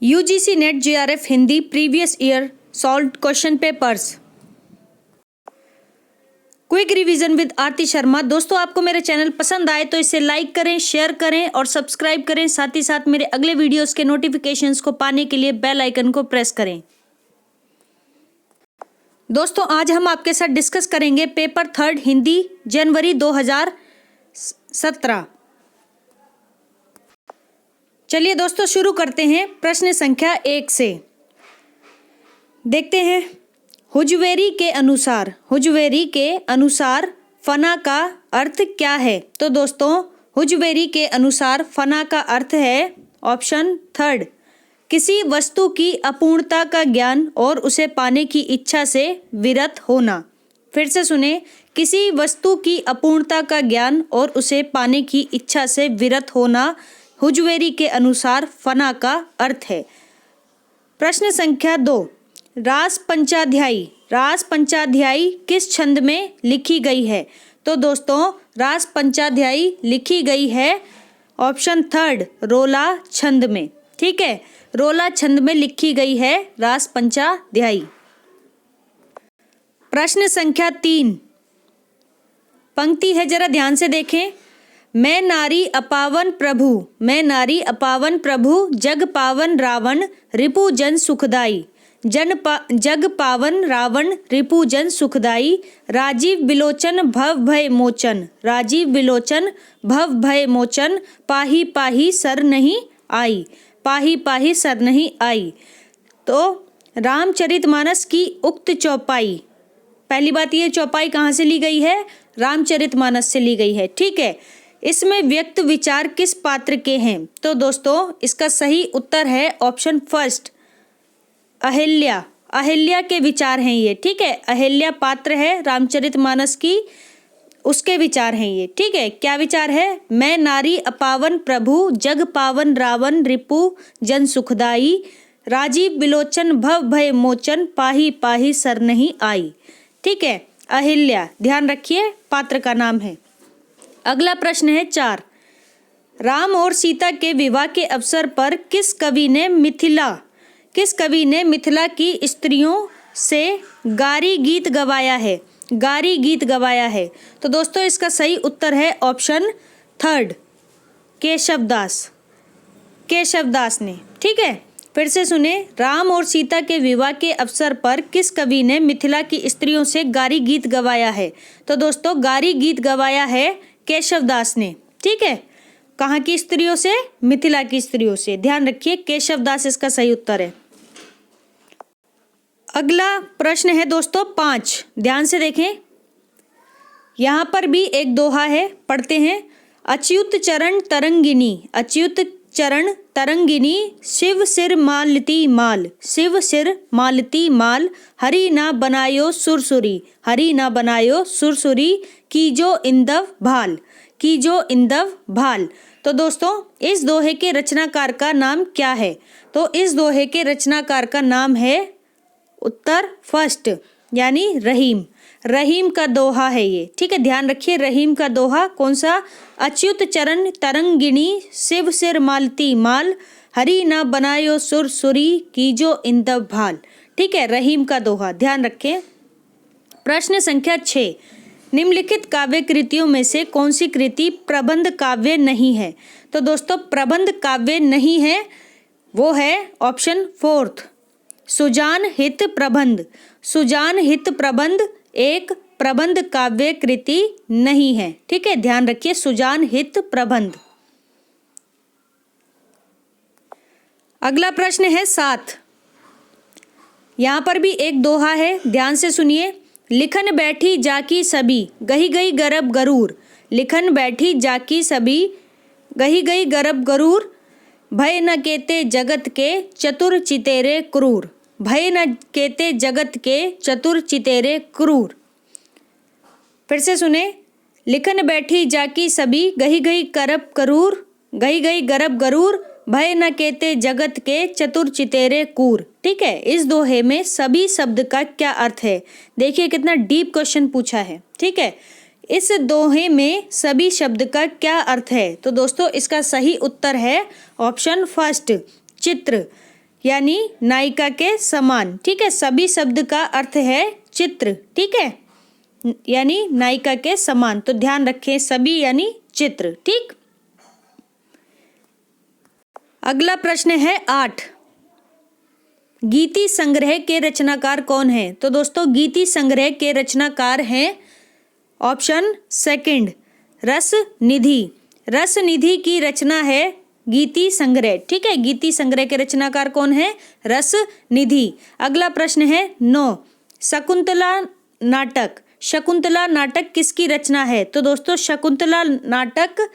UGC NET JRF Hindi previous year solved question papers. Quick revision with Aarti Sharma. दोस्तों, आपको मेरे channel पसंद आए तो इसे लाइक करें, शेयर करें और सब्सक्राइब करें। साथ ही साथ मेरे अगले वीडियोस के नोटिफिकेशंस को पाने के लिए बेल आइकन को प्रेस करें। दोस्तों, आज हम आपके साथ डिस्कस करेंगे पेपर 3 हिंदी जनवरी 2017। चलिए दोस्तों, शुरू करते हैं प्रश्न संख्या 1 से। देखते हैं। हुजवेरी के अनुसार फना का अर्थ क्या है? तो दोस्तों, हुजवेरी के अनुसार फना का अर्थ है ऑप्शन 3, किसी वस्तु की अपूर्णता का ज्ञान और उसे पाने की इच्छा से विरत होना। फिर से सुने, किसी वस्तु की अपूर्णता का ज्ञान और उसे पाने की इच्छा से विरत होना हुजवेरी के अनुसार फना का अर्थ है। प्रश्न संख्या 2, रास पंचाध्यायी किस छंद में लिखी गई है? तो दोस्तों, रास पंचाध्यायी लिखी गई है ऑप्शन 3 रोला छंद में। ठीक है, रोला छंद में लिखी गई है रास पंचाध्यायी। प्रश्न संख्या 3, पंक्ति है, जरा ध्यान से देखें। मैं नारी अपावन प्रभु जग पावन रावण रिपु जन सुखदाई। जग पावन रावण रिपु जन सुखदाई। राजीव बिलोचन भव भय मोचन पाही पाही सर नहीं आई। तो रामचरितमानस की उक्त चौपाई, पहली बात ये, चौपाई कहाँ से ली गई है? रामचरितमानस से ली गई है। ठीक है, इसमें व्यक्त विचार किस पात्र के हैं? तो दोस्तों, इसका सही उत्तर है ऑप्शन 1 अहिल्या के विचार हैं ये। ठीक है, अहिल्या पात्र है रामचरितमानस की, उसके विचार हैं ये। ठीक है, क्या विचार है? मैं नारी अपावन प्रभु जग पावन रावण रिपु जन सुखदाई। राजीव बिलोचन भव भय मोचन पाही पाही सर नहीं आई। ठीक है, अहिल्या, ध्यान रखिए, पात्र का नाम है। अगला प्रश्न है 4, राम और सीता के विवाह के अवसर पर किस कवि ने मिथिला की स्त्रियों से गारी गीत गवाया है? तो दोस्तों, इसका सही उत्तर है ऑप्शन 3 केशवदास ने। ठीक है, फिर से सुने, राम और सीता के विवाह के अवसर पर किस कवि ने मिथिला की स्त्रियों से गारी गीत गवाया है? तो दोस्तों, गारी गीत गवाया है केशवदास ने। ठीक है, कहाँ की स्त्रियों से? मिथिला की स्त्रियों से। ध्यान रखिए, केशवदास इसका सही उत्तर है। अगला प्रश्न है दोस्तों 5, ध्यान से देखें। यहाँ पर भी एक दोहा है, पढ़ते हैं। अच्युत चरण तरंगिनी शिव सिर मालती माल हरि ना बनायो सुरसुरी कीजो इंदव भाल। तो दोस्तों, इस दोहे के रचनाकार का नाम क्या है? तो इस दोहे के रचनाकार का नाम है उत्तर 1 यानी रहीम का दोहा है ये। ठीक है, ध्यान रखिए, रहीम का दोहा कौन सा? अच्युत चरण तरंगिणी शिव सिर मालती माल हरि न बनायो सुरसुरी कीजो इंदव भाल। ठीक है, रहीम का दोहा, ध्यान रखें। प्रश्न संख्या 6, निम्नलिखित काव्य कृतियों में से कौन सी कृति प्रबंध काव्य नहीं है? तो दोस्तों, प्रबंध काव्य नहीं है, वो है ऑप्शन 4 सुजान हित प्रबंध एक प्रबंध काव्य कृति नहीं है। ठीक है, ध्यान रखिए, सुजान हित प्रबंध। अगला प्रश्न है 7, यहां पर भी एक दोहा है, ध्यान से सुनिए। लिखन बैठी जाकी सभी गही गई गरब गरूर। लिखन बैठी जाकी सभी गही गई गरब गरूर। भय न केते जगत के चतुर चितेरे क्रूर। फिर से सुने, लिखन बैठी जाकी सभी गही गई गरब गरूर। भय न केते जगत के चतुर चितेरे कूर। ठीक है, इस दोहे में सभी शब्द का क्या अर्थ है? देखिए कितना डीप क्वेश्चन पूछा है। ठीक है, इस दोहे में सभी शब्द का क्या अर्थ है? तो दोस्तों, इसका सही उत्तर है ऑप्शन 1 चित्र। यानी नायिका के समान। ठीक है, सभी शब्द का अर्थ है चित्र। ठीक है, यानी नायिका के समान, तो ध्यान रखें सभी यानी चित्र। ठीक, अगला प्रश्न है 8। गीति संग्रह के रचनाकार कौन है? तो दोस्तों गीति संग्रह के रचनाकार हैं ऑप्शन सेकंड रस निधि। रस निधि की रचना है गीति संग्रह। ठीक है, गीति संग्रह के रचनाकार कौन है? रस निधि। अगला प्रश्न है 9। शकुंतला नाटक। शकुंतला नाटक किसकी रचना है? तो दोस्तों शकुंतला नाटक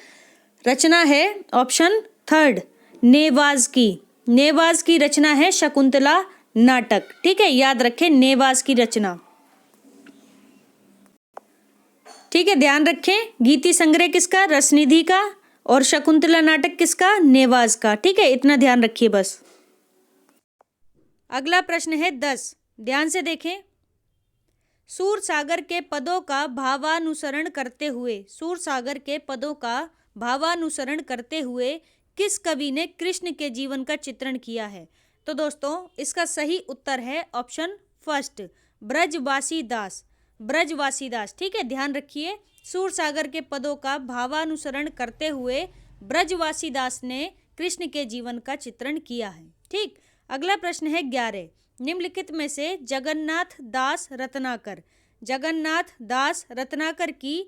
रचना है ऑप्शन थर्ड नेवाज की। नेवाज की रचना है शकुंतला नाटक। ठीक है, याद रखें नेवाज की रचना। ठीक है, ध्यान रखें गीति संग्रह किसका? रसनिधि का, और शकुंतला नाटक किसका? नेवाज का। ठीक है, इतना ध्यान रखिए बस। अगला प्रश्न है 10। ध्यान से देखें। सूरसागर के पदों का भावानुसरण करते हुए, सूरसागर के पदों का भावानुसरण करते हुए किस कवि ने कृष्ण के जीवन का चित्रण किया है? तो दोस्तों इसका सही उत्तर है ऑप्शन फर्स्ट ब्रजवासी दास। ब्रजवासी दास। ठीक है, ध्यान रखिए सूरसागर के पदों का भावानुसरण करते हुए ब्रजवासी दास ने कृष्ण के जीवन का चित्रण किया है। ठीक, अगला प्रश्न है 11। निम्नलिखित में से जगन्नाथ दास रत्नाकर, जगन्नाथ दास रत्नाकर की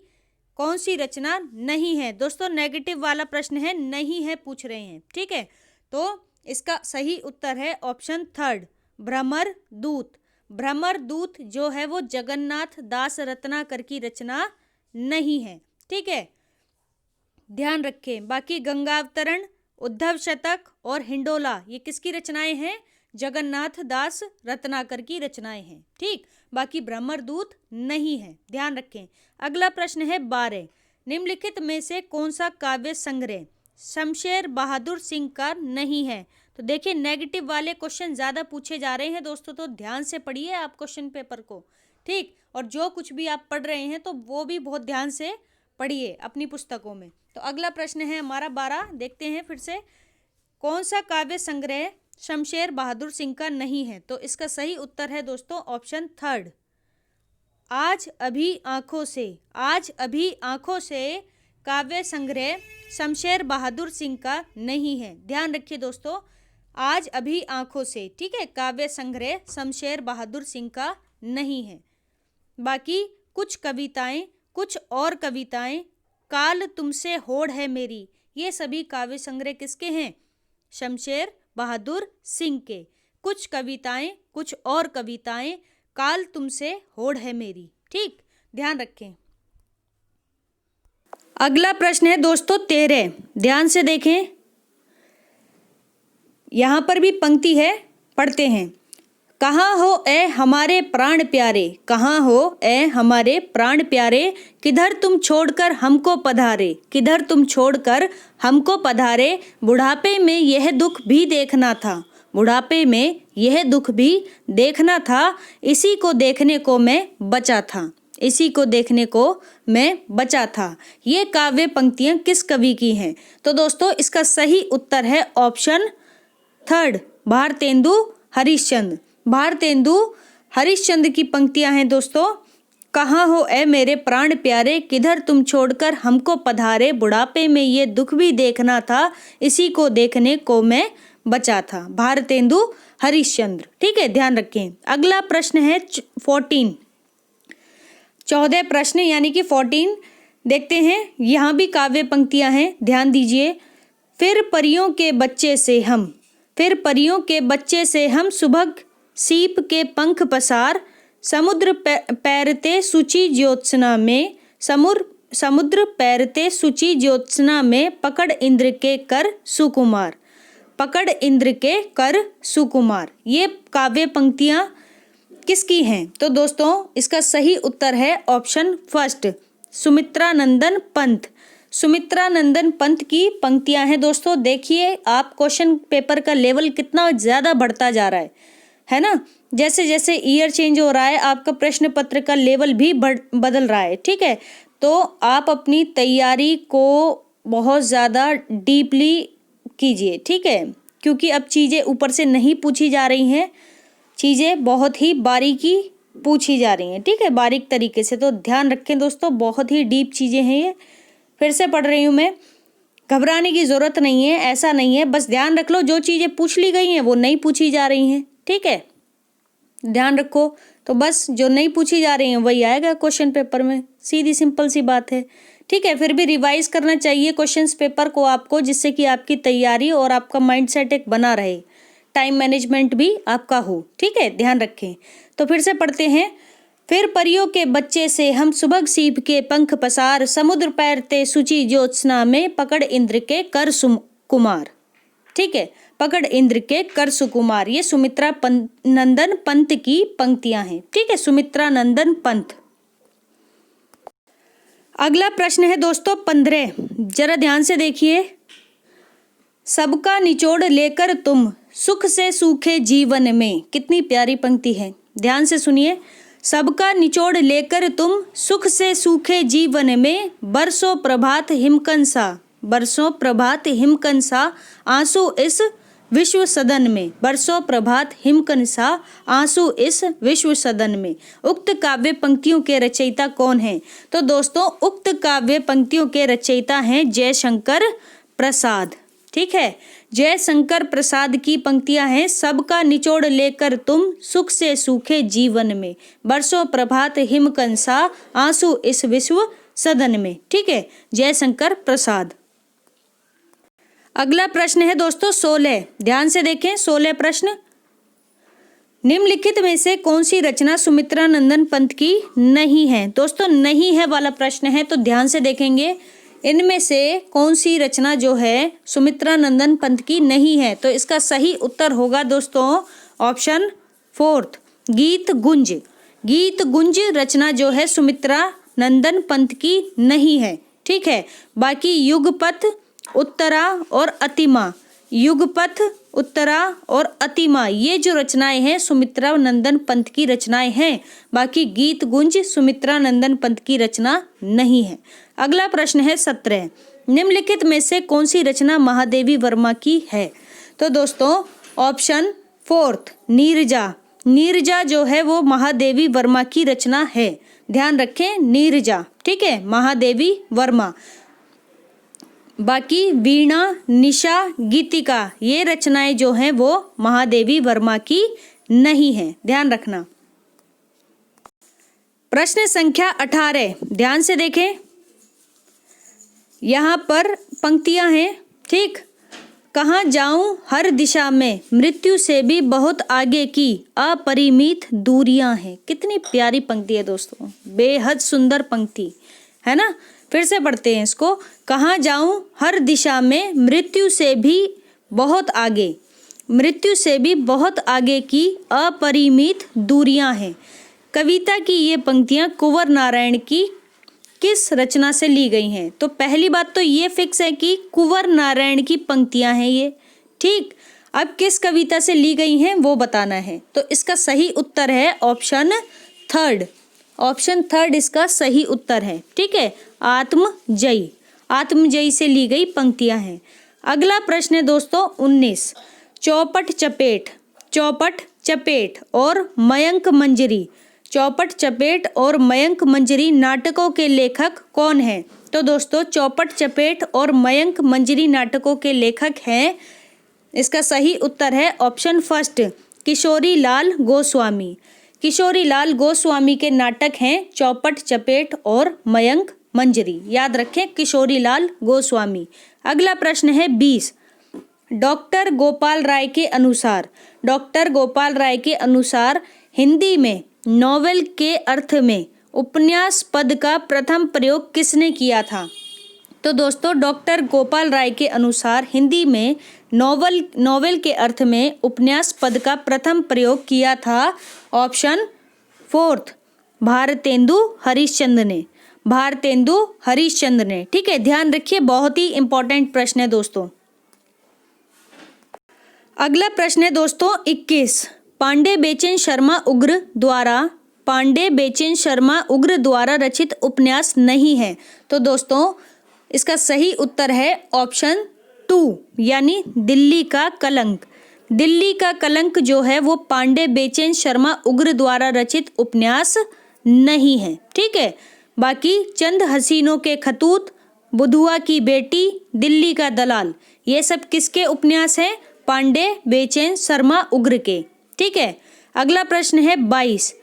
कौन सी रचना नहीं है? दोस्तों नेगेटिव वाला प्रश्न है, नहीं है पूछ रहे हैं। ठीक है, तो इसका सही उत्तर है ऑप्शन थर्ड भ्रमर दूत। भ्रमर दूत जो है वो जगन्नाथ दास रत्नाकर की रचना नहीं है। ठीक है, ध्यान रखें। बाकी गंगावतरण, उद्धव शतक और हिंडोला ये किसकी रचनाएं हैं? जगन्नाथ दास रत्नाकर की रचनाएं हैं। ठीक, बाकी भ्रमरदूत नहीं है, ध्यान रखें। अगला प्रश्न है 12। निम्नलिखित में से कौन सा काव्य संग्रह शमशेर बहादुर सिंह का नहीं है? तो देखिए नेगेटिव वाले क्वेश्चन ज़्यादा पूछे जा रहे हैं दोस्तों, तो ध्यान से पढ़िए आप क्वेश्चन पेपर को। ठीक, और जो कुछ भी आप पढ़ रहे हैं तो वो भी बहुत ध्यान से पढ़िए अपनी पुस्तकों में। तो अगला प्रश्न है हमारा 12। देखते हैं फिर से, कौन सा काव्य संग्रह शमशेर बहादुर सिंह का नहीं है? तो इसका सही उत्तर है दोस्तों ऑप्शन थर्ड आज अभी आंखों से। आज अभी आंखों से काव्य संग्रह शमशेर बहादुर सिंह का नहीं है। ध्यान रखिए दोस्तों, आज अभी आंखों से। ठीक है, काव्य संग्रह शमशेर बहादुर सिंह का नहीं है। बाकी कुछ कविताएं, कुछ और कविताएं, काल तुमसे होड़ है मेरी, ये सभी काव्य संग्रह किसके हैं? शमशेर बहादुर सिंह के। कुछ कविताएं, कुछ और कविताएं, काल तुमसे होड़ है मेरी। ठीक, ध्यान रखें। अगला प्रश्न है दोस्तों 13। ध्यान से देखें, यहां पर भी पंक्ति है, पढ़ते हैं। कहाँ हो ए हमारे प्राण प्यारे, कहाँ हो ए हमारे प्राण प्यारे, किधर तुम छोड़कर हमको पधारे, किधर तुम छोड़कर हमको पधारे, बुढ़ापे में यह दुख भी देखना था, बुढ़ापे में यह दुख भी देखना था, इसी को देखने को मैं बचा था, इसी को देखने को मैं बचा था। ये काव्य पंक्तियां किस कवि की हैं? तो दोस्तों इसका सही उत्तर है ऑप्शन थर्ड भारतेंदु हरिश्चंद्र। भारतेंदु हरिश्चंद्र की पंक्तियां हैं दोस्तों। कहाँ हो ए मेरे प्राण प्यारे, किधर तुम छोड़कर हमको पधारे, बुढ़ापे में ये दुख भी देखना था, इसी को देखने को मैं बचा था। भारतेंदु हरिश्चंद्र। ठीक है, ध्यान रखें। अगला प्रश्न है 14। 14 प्रश्न यानी कि 14 देखते हैं। यहाँ भी काव्य पंक्तियां हैं, ध्यान दीजिए। फिर परियों के बच्चे से हम, फिर परियों के बच्चे से हम, सुबह सीप के पंख पसार, समुद्र पैरते सूची ज्योत्सना में, समुद्र पैरते सूची ज्योत्सना में, पकड़ इंद्र के कर सुकुमार, पकड़ इंद्र के कर सुकुमार। ये काव्य पंक्तियां किसकी हैं? तो दोस्तों इसका सही उत्तर है ऑप्शन फर्स्ट सुमित्रानंदन पंत। सुमित्रानंदन पंत की पंक्तियां हैं दोस्तों। देखिए आप क्वेश्चन पेपर का लेवल कितना ज़्यादा बढ़ता जा रहा है ना। जैसे जैसे ईयर चेंज हो रहा है आपका प्रश्न पत्र का लेवल भी बदल रहा है। ठीक है, तो आप अपनी तैयारी को बहुत ज़्यादा डीपली कीजिए। ठीक है, क्योंकि अब चीज़ें ऊपर से नहीं पूछी जा रही हैं, चीज़ें बहुत ही बारीकी पूछी जा रही हैं, ठीक है, बारीक तरीके से। तो ध्यान रखें दोस्तों, बहुत ही डीप चीज़ें हैं ये। फिर से पढ़ रही हूँ मैं, घबराने की ज़रूरत नहीं है, ऐसा नहीं है, बस ध्यान रख लो जो चीज़ें पूछ ली गई हैं वो नहीं पूछी जा रही हैं, ठीक है, ध्यान रखो। तो बस जो नहीं पूछी जा रही हैं वही आएगा क्वेश्चन पेपर में, सीधी सिंपल सी बात है, ठीक है। फिर भी रिवाइज करना चाहिए क्वेश्चंस पेपर को आपको, जिससे कि आपकी तैयारी और आपका माइंडसेट एक बना रहे, टाइम मैनेजमेंट भी आपका हो, ठीक है, ध्यान रखें। तो फिर से पढ़ते हैं, फिर परियों के बच्चे से हम सुबह सीप के पंख पसार, समुद्र पैरते सुचि ज्योत्सना में, पकड़ इंद्र के कर कुमार, ठीक है, पकड़ इंद्र के कर सुकुमार। ये सुमित्रा नंदन पंत की पंक्तियां हैं, ठीक है, सुमित्रा नंदन पंत। अगला प्रश्न है दोस्तों 15, जरा ध्यान से देखिए। सबका निचोड़ लेकर तुम सुख से सूखे जीवन में, कितनी प्यारी पंक्ति है, ध्यान से सुनिए। सबका निचोड़ लेकर तुम सुख से सूखे जीवन में, बरसों प्रभात हिमकंसा, बरसों प्रभात हिमकंसा आंसू इस विश्व सदन में, बरसों प्रभात हिमकंसा आंसू इस विश्व सदन में। उक्त काव्य पंक्तियों के रचयिता कौन हैं? तो दोस्तों उक्त काव्य पंक्तियों के रचयिता हैं जयशंकर प्रसाद, ठीक है, जयशंकर प्रसाद की पंक्तियां हैं, सबका निचोड़ लेकर तुम सुख से सूखे जीवन में, बरसों प्रभात हिमकंसा आंसू इस विश्व सदन में, ठीक है, जयशंकर प्रसाद। अगला प्रश्न है दोस्तों 16, ध्यान से देखें 16 प्रश्न। निम्नलिखित में से कौन सी रचना सुमित्रा नंदन पंत की नहीं है? दोस्तों नहीं है वाला प्रश्न है, तो ध्यान से देखेंगे इनमें से कौन सी रचना जो है सुमित्रा नंदन पंत की नहीं है। तो इसका सही उत्तर होगा दोस्तों ऑप्शन 4 गीत गुंज। गीत गुंज रचना जो है सुमित्रा नंदन पंत की नहीं है, ठीक है। बाकी युगपथ, उत्तरा और अतिमा, युगपथ, उत्तरा और अतिमा ये जो रचनाएं हैं सुमित्रा नंदन पंत की रचनाएं हैं। बाकी गीत गुंज सुमित्रा नंदन पंत की रचना नहीं है। अगला प्रश्न है 17, निम्नलिखित में से कौन सी रचना महादेवी वर्मा की है? तो दोस्तों ऑप्शन 4 नीरजा। नीरजा जो है वो महादेवी वर्मा की रचना है, ध्यान रखें नीरजा, ठीक है, महादेवी वर्मा। बाकी वीणा, निशा, गीतिका ये रचनाएं जो हैं वो महादेवी वर्मा की नहीं है, ध्यान रखना। प्रश्न संख्या 18, ध्यान से देखें, यहाँ पर पंक्तियां हैं, ठीक। कहाँ जाऊं हर दिशा में, मृत्यु से भी बहुत आगे की अपरिमित दूरियां हैं। कितनी प्यारी पंक्ति है दोस्तों, बेहद सुंदर पंक्ति है ना। फिर से पढ़ते हैं इसको, कहाँ जाऊं हर दिशा में, मृत्यु से भी बहुत आगे, मृत्यु से भी बहुत आगे की अपरिमित दूरियां हैं। कविता की ये पंक्तियां कुंवर नारायण की किस रचना से ली गई हैं? तो पहली बात तो ये फिक्स है कि कुंवर नारायण की पंक्तियां हैं ये, ठीक। अब किस कविता से ली गई हैं वो बताना है। तो इसका सही उत्तर है ऑप्शन 3, ऑप्शन 3 इसका सही उत्तर है, ठीक है, आत्मजयी। आत्मजयी से ली गई पंक्तियां हैं। अगला प्रश्न है दोस्तों 19, चौपट चपेट, चौपट चपेट और मयंक मंजरी, चौपट चपेट और मयंक मंजरी नाटकों के लेखक कौन हैं? तो दोस्तों चौपट चपेट और मयंक मंजरी नाटकों के लेखक हैं, इसका सही उत्तर है ऑप्शन 1 किशोरी लाल गोस्वामी। किशोरी लाल गोस्वामी के नाटक हैं चौपट चपेट और मयंक मंजरी, याद रखें किशोरी लाल गोस्वामी। अगला प्रश्न है 20, डॉक्टर गोपाल राय के अनुसार, डॉक्टर गोपाल राय के अनुसार हिंदी में नॉवेल के अर्थ में उपन्यास पद का प्रथम प्रयोग किसने किया था? तो दोस्तों डॉक्टर गोपाल राय के अनुसार हिंदी में नॉवेल के अर्थ में उपन्यास पद का प्रथम प्रयोग किया था ऑप्शन 4 भारतेंदु हरिश्चंद्र ने, भारतेंदु हरिश्चंद्र ने, ठीक है, ध्यान रखिए बहुत ही इंपॉर्टेंट प्रश्न है दोस्तों। अगला प्रश्न है दोस्तों 21, पांडे बेचन शर्मा उग्र द्वारा, पांडे बेचन शर्मा उग्र द्वारा रचित उपन्यास नहीं है। तो दोस्तों इसका सही उत्तर है ऑप्शन 2 यानी दिल्ली का कलंक। दिल्ली का कलंक जो है वो पांडे बेचैन शर्मा उग्र द्वारा रचित उपन्यास नहीं है। ठीक है, बाकी चंद हसीनों के खतूत, बुधुआ की बेटी, दिल्ली का दलाल, ये सब किसके उपन्यास हैं? पांडे बेचैन शर्मा उग्र के। ठीक है, अगला प्रश्न है 22।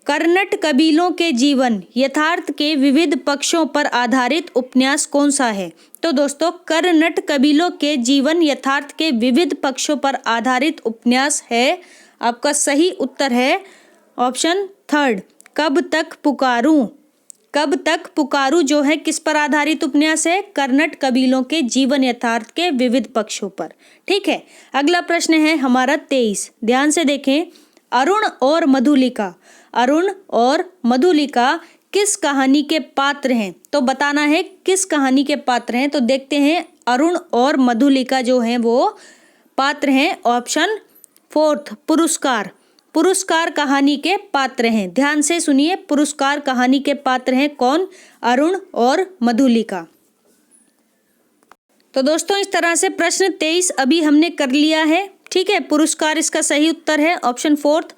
कर्नट कबीलों के जीवन यथार्थ के विविध पक्षों पर आधारित उपन्यास कौन सा है? तो दोस्तों, कर्नट कबीलों के जीवन यथार्थ के विविध पक्षों पर आधारित उपन्यास है। आपका सही उत्तर है ऑप्शन 3, कब तक पुकारूं। कब तक पुकारूं जो है किस पर आधारित उपन्यास है? कर्नट कबीलों के जीवन यथार्थ के विविध पक्षों पर। ठीक है, अगला प्रश्न है हमारा 23। ध्यान से देखें, अरुण और मधुलिका। अरुण और मधुलिका किस कहानी के पात्र हैं? तो बताना है किस कहानी के पात्र हैं। तो देखते हैं, अरुण और मधुलिका जो हैं वो पात्र हैं ऑप्शन 4, पुरस्कार। पुरस्कार कहानी के पात्र हैं। ध्यान से सुनिए, पुरस्कार कहानी के पात्र हैं कौन? अरुण और मधुलिका। तो दोस्तों, इस तरह से प्रश्न 23 अभी हमने कर लिया है। ठीक है, पुरस्कार इसका सही उत्तर है ऑप्शन 4।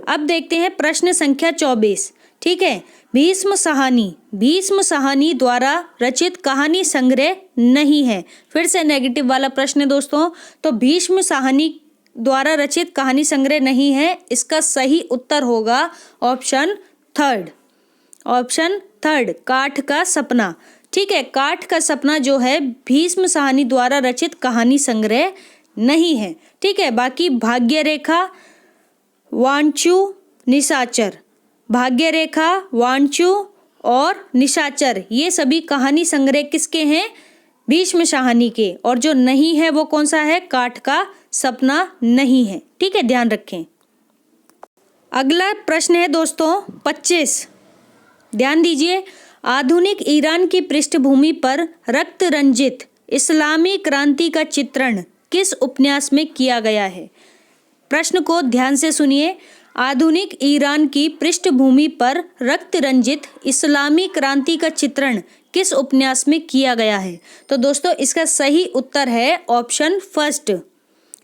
अब देखते हैं प्रश्न संख्या 24। ठीक है, भीष्म साहनी। भीष्म साहनी द्वारा रचित कहानी संग्रह नहीं है। फिर से नेगेटिव वाला प्रश्न है दोस्तों। तो भीष्म साहनी द्वारा रचित कहानी संग्रह नहीं है, इसका सही उत्तर होगा ऑप्शन 3। ऑप्शन 3, काठ का सपना। ठीक है, काठ का सपना जो है भीष्म साहनी द्वारा रचित कहानी संग्रह नहीं है। ठीक है, बाकी भाग्य रेखा, वांचू, निशाचर। भाग्य रेखा, वांचू और निशाचर ये सभी कहानी संग्रह किसके हैं? भीष्म साहनी के। और जो नहीं है वो कौन सा है? काठ का सपना नहीं है। ठीक है, ध्यान रखें। अगला प्रश्न है दोस्तों 25। ध्यान दीजिए, आधुनिक ईरान की पृष्ठभूमि पर रक्त रंजित इस्लामी क्रांति का चित्रण किस उपन्यास में किया गया है? प्रश्न को ध्यान से सुनिए। आधुनिक ईरान की पृष्ठभूमि पर रक्त रंजित इस्लामी क्रांति का चित्रण किस उपन्यास में किया गया है? तो दोस्तों, इसका सही उत्तर है ऑप्शन 1।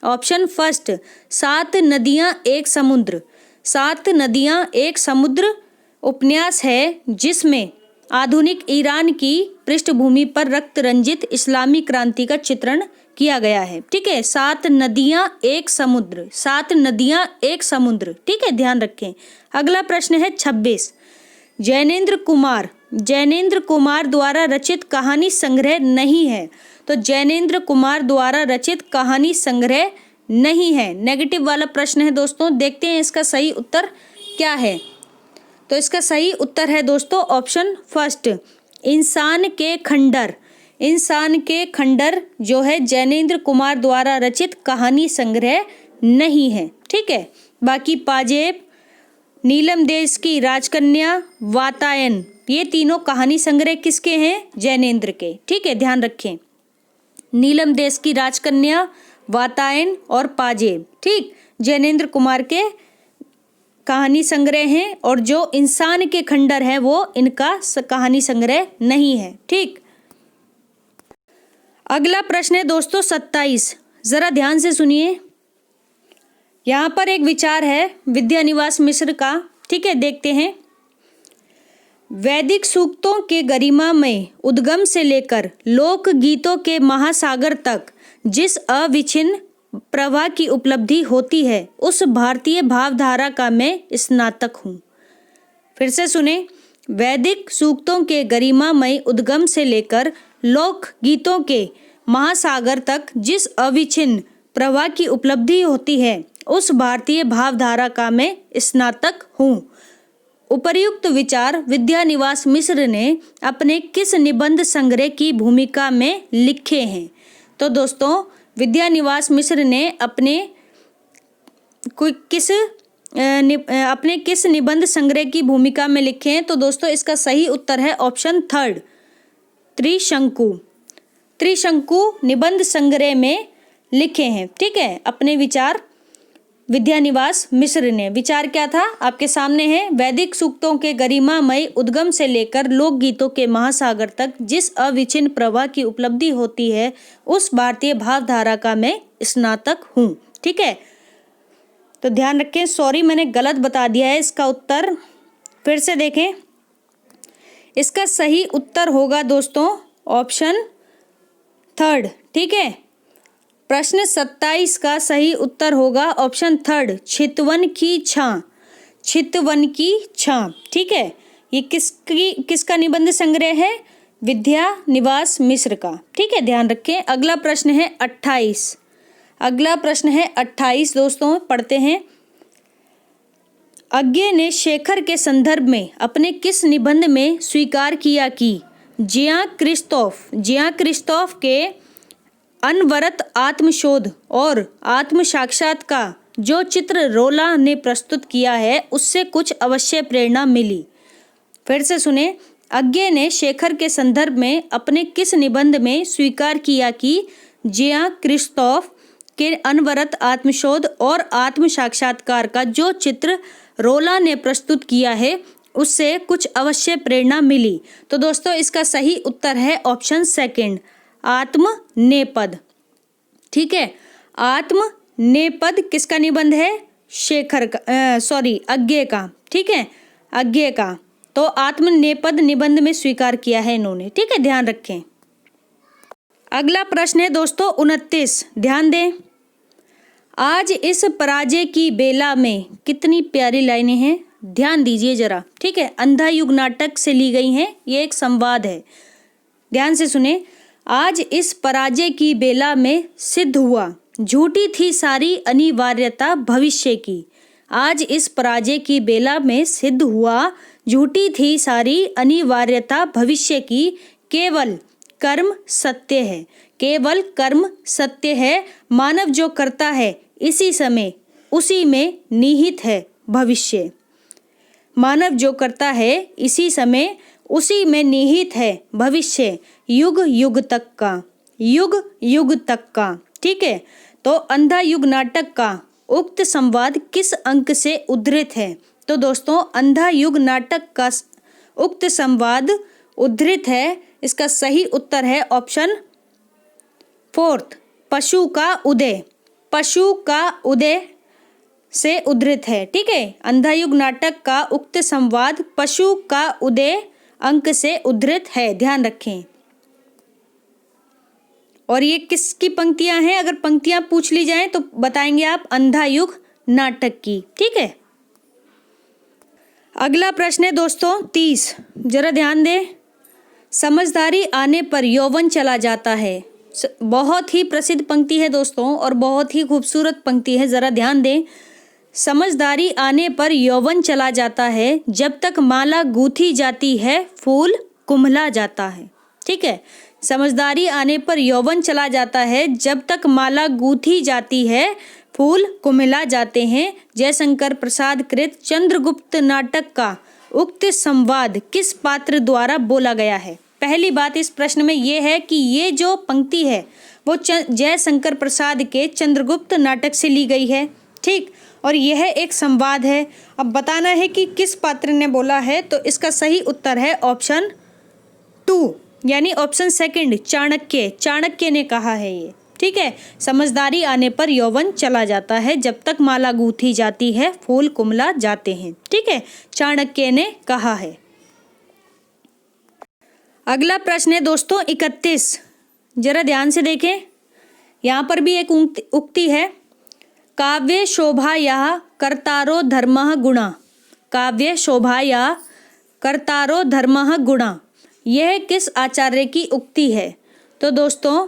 ऑप्शन 1, 7 नदियां एक समुद्र। 7 नदियां एक समुद्र उपन्यास है जिसमें आधुनिक ईरान की पृष्ठभूमि पर रक्त रंजित इस्लामी क्रांति का चित्रण किया गया है। ठीक है, 7 नदियां एक समुद्र। 7 नदियां एक समुद्र। ठीक है, ध्यान रखें। अगला प्रश्न है 26। जैनेन्द्र कुमार। जैनेन्द्र कुमार द्वारा रचित कहानी संग्रह नहीं है। तो जैनेन्द्र कुमार द्वारा रचित कहानी संग्रह नहीं है। नेगेटिव वाला प्रश्न है दोस्तों। देखते हैं इसका सही उत्तर क्या है। तो इसका सही उत्तर है दोस्तों ऑप्शन 1, इंसान के खंडर। इंसान के खंडर जो है जैनेन्द्र कुमार द्वारा रचित कहानी संग्रह नहीं है। ठीक है, बाकी पाजेब, नीलम देश की राजकन्या, वातायन ये तीनों कहानी संग्रह किसके हैं? जैनेन्द्र के। ठीक है, ध्यान रखें। नीलम देश की राजकन्या, वातायन और पाजेब ठीक जैनेन्द्र कुमार के कहानी संग्रह हैं। और जो इंसान के खंडर है वो इनका कहानी संग्रह नहीं है। ठीक, अगला प्रश्न है दोस्तों 27। जरा ध्यान से सुनिए। यहाँ पर एक विचार है विद्यानिवास मिश्र का। ठीक है, देखते हैं। वैदिक सूक्तों के गरिमामय उद्गम से लेकर लोक गीतों के महासागर तक जिस अविच्छिन्न प्रवाह की उपलब्धि होती है उस भारतीय भावधारा का मैं स्नातक हूँ। फिर से सुने। वैदिक सूक्तों के गरिमामय उद्गम से लेकर लोक गीतों के महासागर तक जिस अविच्छिन्न प्रवाह की उपलब्धि होती है उस भारतीय भावधारा का मैं स्नातक हूँ। उपर्युक्त विचार विद्यानिवास मिश्र ने अपने किस निबंध संग्रह की भूमिका में लिखे हैं? तो दोस्तों, विद्यानिवास मिश्र ने अपने किस निबंध संग्रह की भूमिका में लिखे हैं? तो दोस्तों, इसका सही उत्तर है ऑप्शन 3, त्रिशंकु। त्रिशंकु निबंध संग्रह में लिखे हैं। ठीक है, अपने विचार विद्यानिवास मिश्र ने। विचार क्या था आपके सामने है। वैदिक सूक्तों के गरिमामय उद्गम से लेकर लोकगीतों के महासागर तक जिस अविच्छिन्न प्रवाह की उपलब्धि होती है, उस भारतीय भावधारा का मैं स्नातक हूँ। ठीक है, तो ध्यान रखें। सॉरी, मैंने गलत बता दिया है इसका उत्तर। फिर से देखें, इसका सही उत्तर होगा दोस्तों ऑप्शन थर्ड। ठीक है, प्रश्न 27 का सही उत्तर होगा ऑप्शन थर्ड, चितवन की छां। चितवन की छां। ठीक है, ये किसका निबंध संग्रह है? विद्यानिवास मिश्र का। ठीक है, ध्यान रखें। अगला प्रश्न है 28। अगला प्रश्न है 28 दोस्तों, पढ़ते हैं। अज्ञे ने शेखर के संदर्भ में अपने किस निबंध में स्वीकार किया कि जियां क्रिस्तोफ के अनवरत आत्मशोध और आत्म साक्षात्कार जो चित्र रोला ने प्रस्तुत किया है, उससे कुछ अवश्य प्रेरणा मिली। फिर से सुने, अज्ञे ने शेखर के संदर्भ में अपने किस निबंध में स्वीकार किया कि जियां क्रिस्तोफ के अनवरत आत्मशोध और आत्म साक्षात्कार का जो चित्र रोला ने प्रस्तुत किया है, उससे कुछ अवश्य प्रेरणा मिली। तो दोस्तों इसका सही उत्तर है ऑप्शन सेकंड, आत्म नेपद। ठीक है, आत्म नेपद किसका निबंध है? शेखर का, अज्ञे का। ठीक है, अज्ञे का। तो आत्म नेपद निबंध में स्वीकार किया है इन्होंने। ठीक है, ध्यान रखें। अगला प्रश्न है दोस्तों 29, ध्यान दें। आज इस पराजय की बेला में कितनी प्यारी लाइनें हैं, ध्यान दीजिए जरा। ठीक है, अंधा युग नाटक से ली गई हैं, ये एक संवाद है, ध्यान से सुने। आज इस पराजय की बेला में सिद्ध हुआ, झूठी थी सारी अनिवार्यता भविष्य की। आज इस पराजय की बेला में सिद्ध हुआ, झूठी थी सारी अनिवार्यता भविष्य की। केवल कर्म सत्य है, केवल कर्म सत्य है। मानव जो करता है इसी समय उसी में निहित है भविष्य। मानव जो करता है इसी समय उसी में निहित है भविष्य, युग युग तक का, युग युग तक का। ठीक है, तो अंधा युग नाटक का उक्त संवाद किस अंक से उद्धृत है? तो दोस्तों अंधा युग नाटक का उक्त संवाद उद्धृत है, इसका सही उत्तर है ऑप्शन फोर्थ, पशु का उदय। पशु का उदय से उद्धृत है। ठीक है, अंधा युग नाटक का उक्त संवाद पशु का उदय अंक से उद्धृत है, ध्यान रखें। और ये किसकी पंक्तियां हैं? अगर पंक्तियां पूछ ली जाएं तो बताएंगे आप अंधा युग नाटक की। ठीक है, अगला प्रश्न है दोस्तों 30, जरा ध्यान दें। समझदारी आने पर यौवन चला जाता है। बहुत ही प्रसिद्ध पंक्ति है दोस्तों और बहुत ही खूबसूरत पंक्ति है, जरा ध्यान दें। समझदारी आने पर यौवन चला जाता है, जब तक माला गूंथी जाती है फूल कुम्हला जाता है। ठीक है, समझदारी आने पर यौवन चला जाता है, जब तक माला गूंथी जाती है फूल कुम्हला जाते हैं। जयशंकर प्रसाद कृत चंद्रगुप्त नाटक का उक्त संवाद किस पात्र द्वारा बोला गया है? पहली बात इस प्रश्न में ये है कि ये जो पंक्ति है वो जयशंकर प्रसाद के चंद्रगुप्त नाटक से ली गई है। ठीक, और यह एक संवाद है। अब बताना है कि किस पात्र ने बोला है, तो इसका सही उत्तर है ऑप्शन 2 यानी ऑप्शन सेकंड, चाणक्य। चाणक्य ने कहा है ये। ठीक है, समझदारी आने पर यौवन चला जाता है, जब तक माला गूंथी जाती है फूल कुम्हला जाते हैं। ठीक है, चाणक्य ने कहा है। अगला प्रश्न है दोस्तों 31, जरा ध्यान से देखें। यहाँ पर भी एक उक्ति है, काव्य शोभाया कर्तारो धर्मः गुणा। काव्य शोभाया कर्तारो धर्मः गुणा, यह किस आचार्य की उक्ति है? तो दोस्तों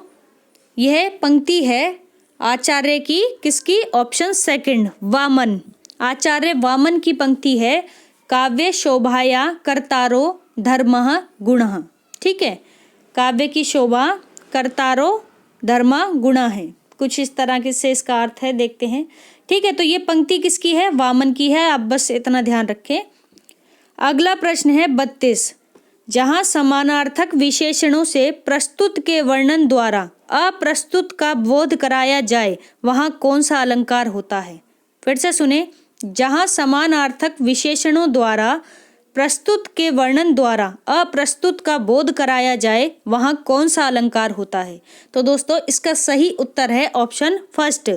यह पंक्ति है आचार्य की, किसकी? Option second, Vaman. आचार्य वामन की पंक्ति है, काव्य शोभाया कर्तारो धर्मः गुणः। ठीक है, काव्य की शोभा कर्तारो धर्मा गुणा है, कुछ इस तरह के से इसका अर्थ है, देखते हैं। ठीक है, तो ये पंक्ति किसकी है? वामन की है, आप बस इतना ध्यान रखें। अगला प्रश्न है 32, जहाँ समानार्थक विशेषणों से प्रस्तुत के वर्णन द्वारा अप्रस्तुत का बोध कराया जाए, वहाँ कौन सा अलंकार होता है? फिर से सुने, जहाँ समानार्थक विशेषणों द्वारा प्रस्तुत के वर्णन द्वारा अप्रस्तुत का बोध कराया जाए वहाँ कौन सा अलंकार होता है? तो दोस्तों इसका सही उत्तर है ऑप्शन फर्स्ट,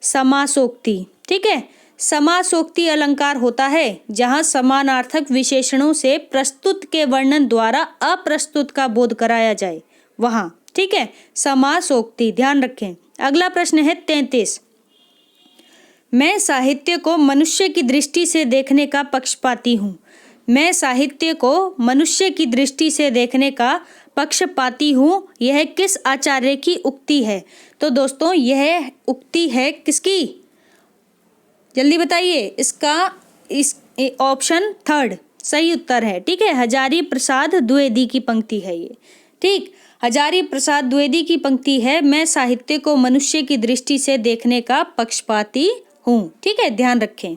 समासोक्ति। ठीक है, समासोक्ति अलंकार होता है जहाँ समानार्थक विशेषणों से प्रस्तुत के वर्णन द्वारा अप्रस्तुत का बोध कराया जाए वहाँ। ठीक है, समासोक्ति, ध्यान रखें। अगला प्रश्न है 33। मैं साहित्य को मनुष्य की दृष्टि से देखने का पक्षपाती हूँ। मैं साहित्य को मनुष्य की दृष्टि से देखने का पक्षपाती हूँ, यह किस आचार्य की उक्ति है? तो दोस्तों यह उक्ति है किसकी? जल्दी बताइए। इसका इस ऑप्शन थर्ड सही उत्तर है। ठीक है, हजारी प्रसाद द्विवेदी की पंक्ति है ये। ठीक, हजारी प्रसाद द्विवेदी की पंक्ति है, मैं साहित्य को मनुष्य की दृष्टि से देखने का पक्षपाती हूँ। ठीक है, ध्यान रखें।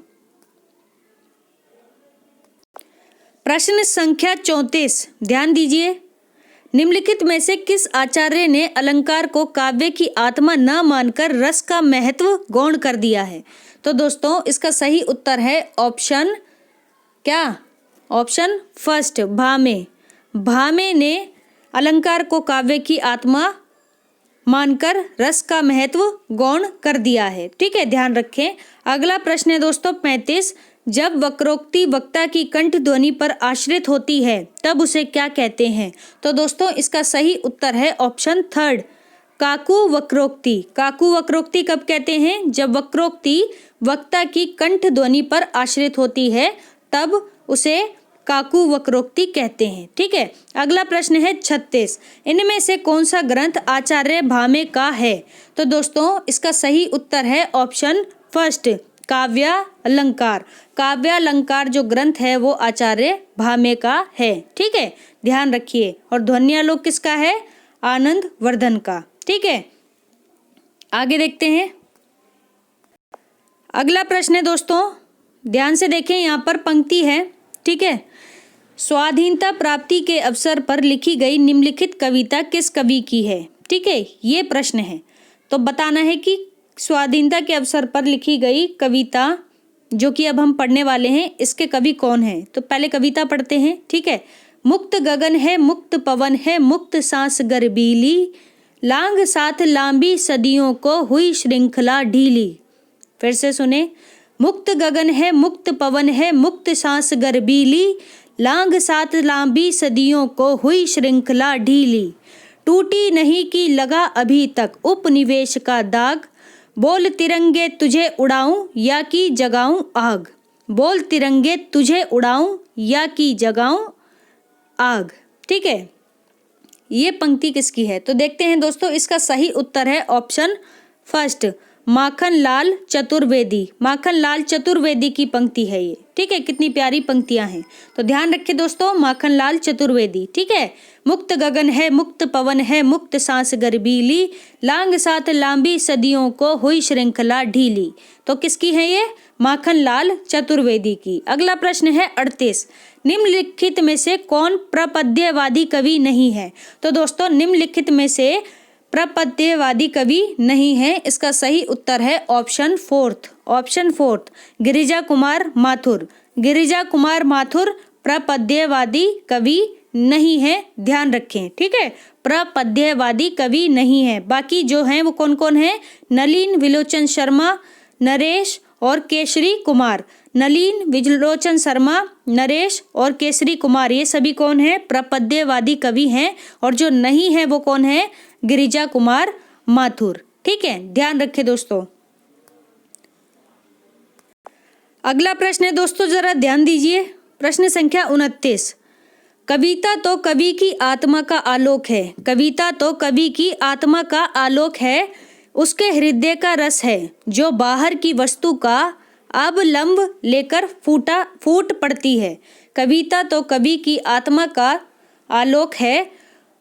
प्रश्न संख्या 34, ध्यान दीजिए। निम्नलिखित में से किस आचार्य ने अलंकार को काव्य की आत्मा न मानकर रस का महत्व गौण कर दिया है? तो दोस्तों इसका सही उत्तर है ऑप्शन क्या? ऑप्शन फर्स्ट, भामे। भामे ने अलंकार को काव्य की आत्मा मानकर रस का महत्व गौण कर दिया है। ठीक है, ध्यान रखें। अगला प्रश्न है दोस्तों 35। जब वक्रोक्ति वक्ता की कंठ ध्वनि पर आश्रित होती है तब उसे क्या कहते हैं? तो दोस्तों इसका सही उत्तर है ऑप्शन थर्ड, काकू वक्रोक्ति। काकू वक्रोक्ति कब कहते हैं? जब वक्रोक्ति वक्ता की कंठ ध्वनि पर आश्रित होती है तब उसे काकू वक्रोक्ति कहते हैं। ठीक है, अगला प्रश्न है 36। इनमें से कौन सा ग्रंथ आचार्य भामे का है? तो दोस्तों इसका सही उत्तर है ऑप्शन फर्स्ट, काव्य अलंकार। काव्य अलंकार जो ग्रंथ है वो आचार्य भामे का है। ठीक है, ध्यान रखिए। और ध्वन्यालोक किसका है? आनंद वर्धन का। ठीक है, आगे देखते हैं। अगला प्रश्न है दोस्तों, ध्यान से देखें, यहाँ पर पंक्ति है। ठीक है, स्वाधीनता प्राप्ति के अवसर पर लिखी गई निम्नलिखित कविता किस कवि की है? ठीक है, ये प्रश्न है। तो बताना है कि स्वाधीनता के अवसर पर लिखी गई कविता जो कि अब हम पढ़ने वाले हैं, इसके कवि कौन है? तो पहले कविता पढ़ते हैं। ठीक है, मुक्त गगन है, मुक्त पवन है, मुक्त सांस गर्बीली, लांग साथ लांबी सदियों को हुई श्रृंखला ढीली। फिर से सुने, मुक्त गगन है, मुक्त पवन है, मुक्त सांस गर्बीली, लांग साथ लांबी सदियों को हुई श्रृंखला ढीली, टूटी नहीं की लगा अभी तक उपनिवेश का दाग, बोल तिरंगे तुझे उड़ाऊं या की जगाऊं आग। बोल तिरंगे तुझे उड़ाऊं या की जगाऊं आग। ठीक है, ये पंक्ति किसकी है? तो देखते हैं दोस्तों, इसका सही उत्तर है ऑप्शन फर्स्ट, माखन लाल चतुर्वेदी। माखन लाल चतुर्वेदी की पंक्ति है ये। ठीक है, कितनी प्यारी पंक्तियां हैं। तो ध्यान रखिए दोस्तों, माखन लाल चतुर्वेदी। ठीक है, मुक्त गगन है, मुक्त पवन है, मुक्त सांस गर्बीली, लांग साथ लांबी सदियों को हुई श्रृंखला ढीली। तो किसकी है ये? माखन लाल चतुर्वेदी की। अगला प्रश्न है 38। निम्नलिखित में से कौन प्रपद्यवादी कवि नहीं है? तो दोस्तों निम्नलिखित में से प्रपद्यवादी कवि नहीं है, इसका सही उत्तर है option fourth. Option fourth, Girija Kumar Mathur. Girija Kumar Mathur प्रपद्यवादी कवि नहीं है, ध्यान रखें। ठीक है, प्रपद्यवादी कवि नहीं है। बाकी जो हैं वो कौन कौन है? नलिन विलोचन शर्मा, नरेश और केसरी कुमार। नलिन विलोचन शर्मा, नरेश और केसरी कुमार, ये सभी कौन है? प्रपद्यवादी कवि हैं। और जो नहीं है वो कौन है? गिरिजा कुमार माथुर। ठीक है, ध्यान रखें दोस्तों। अगला प्रश्न है दोस्तों, जरा ध्यान दीजिए। प्रश्न संख्या 29। कविता तो कवि की आत्मा का आलोक है। कविता तो कवि की आत्मा का आलोक है, उसके हृदय का रस है, जो बाहर की वस्तु का अवलंब लेकर फूट पड़ती है। कविता तो कवि की आत्मा का आलोक है,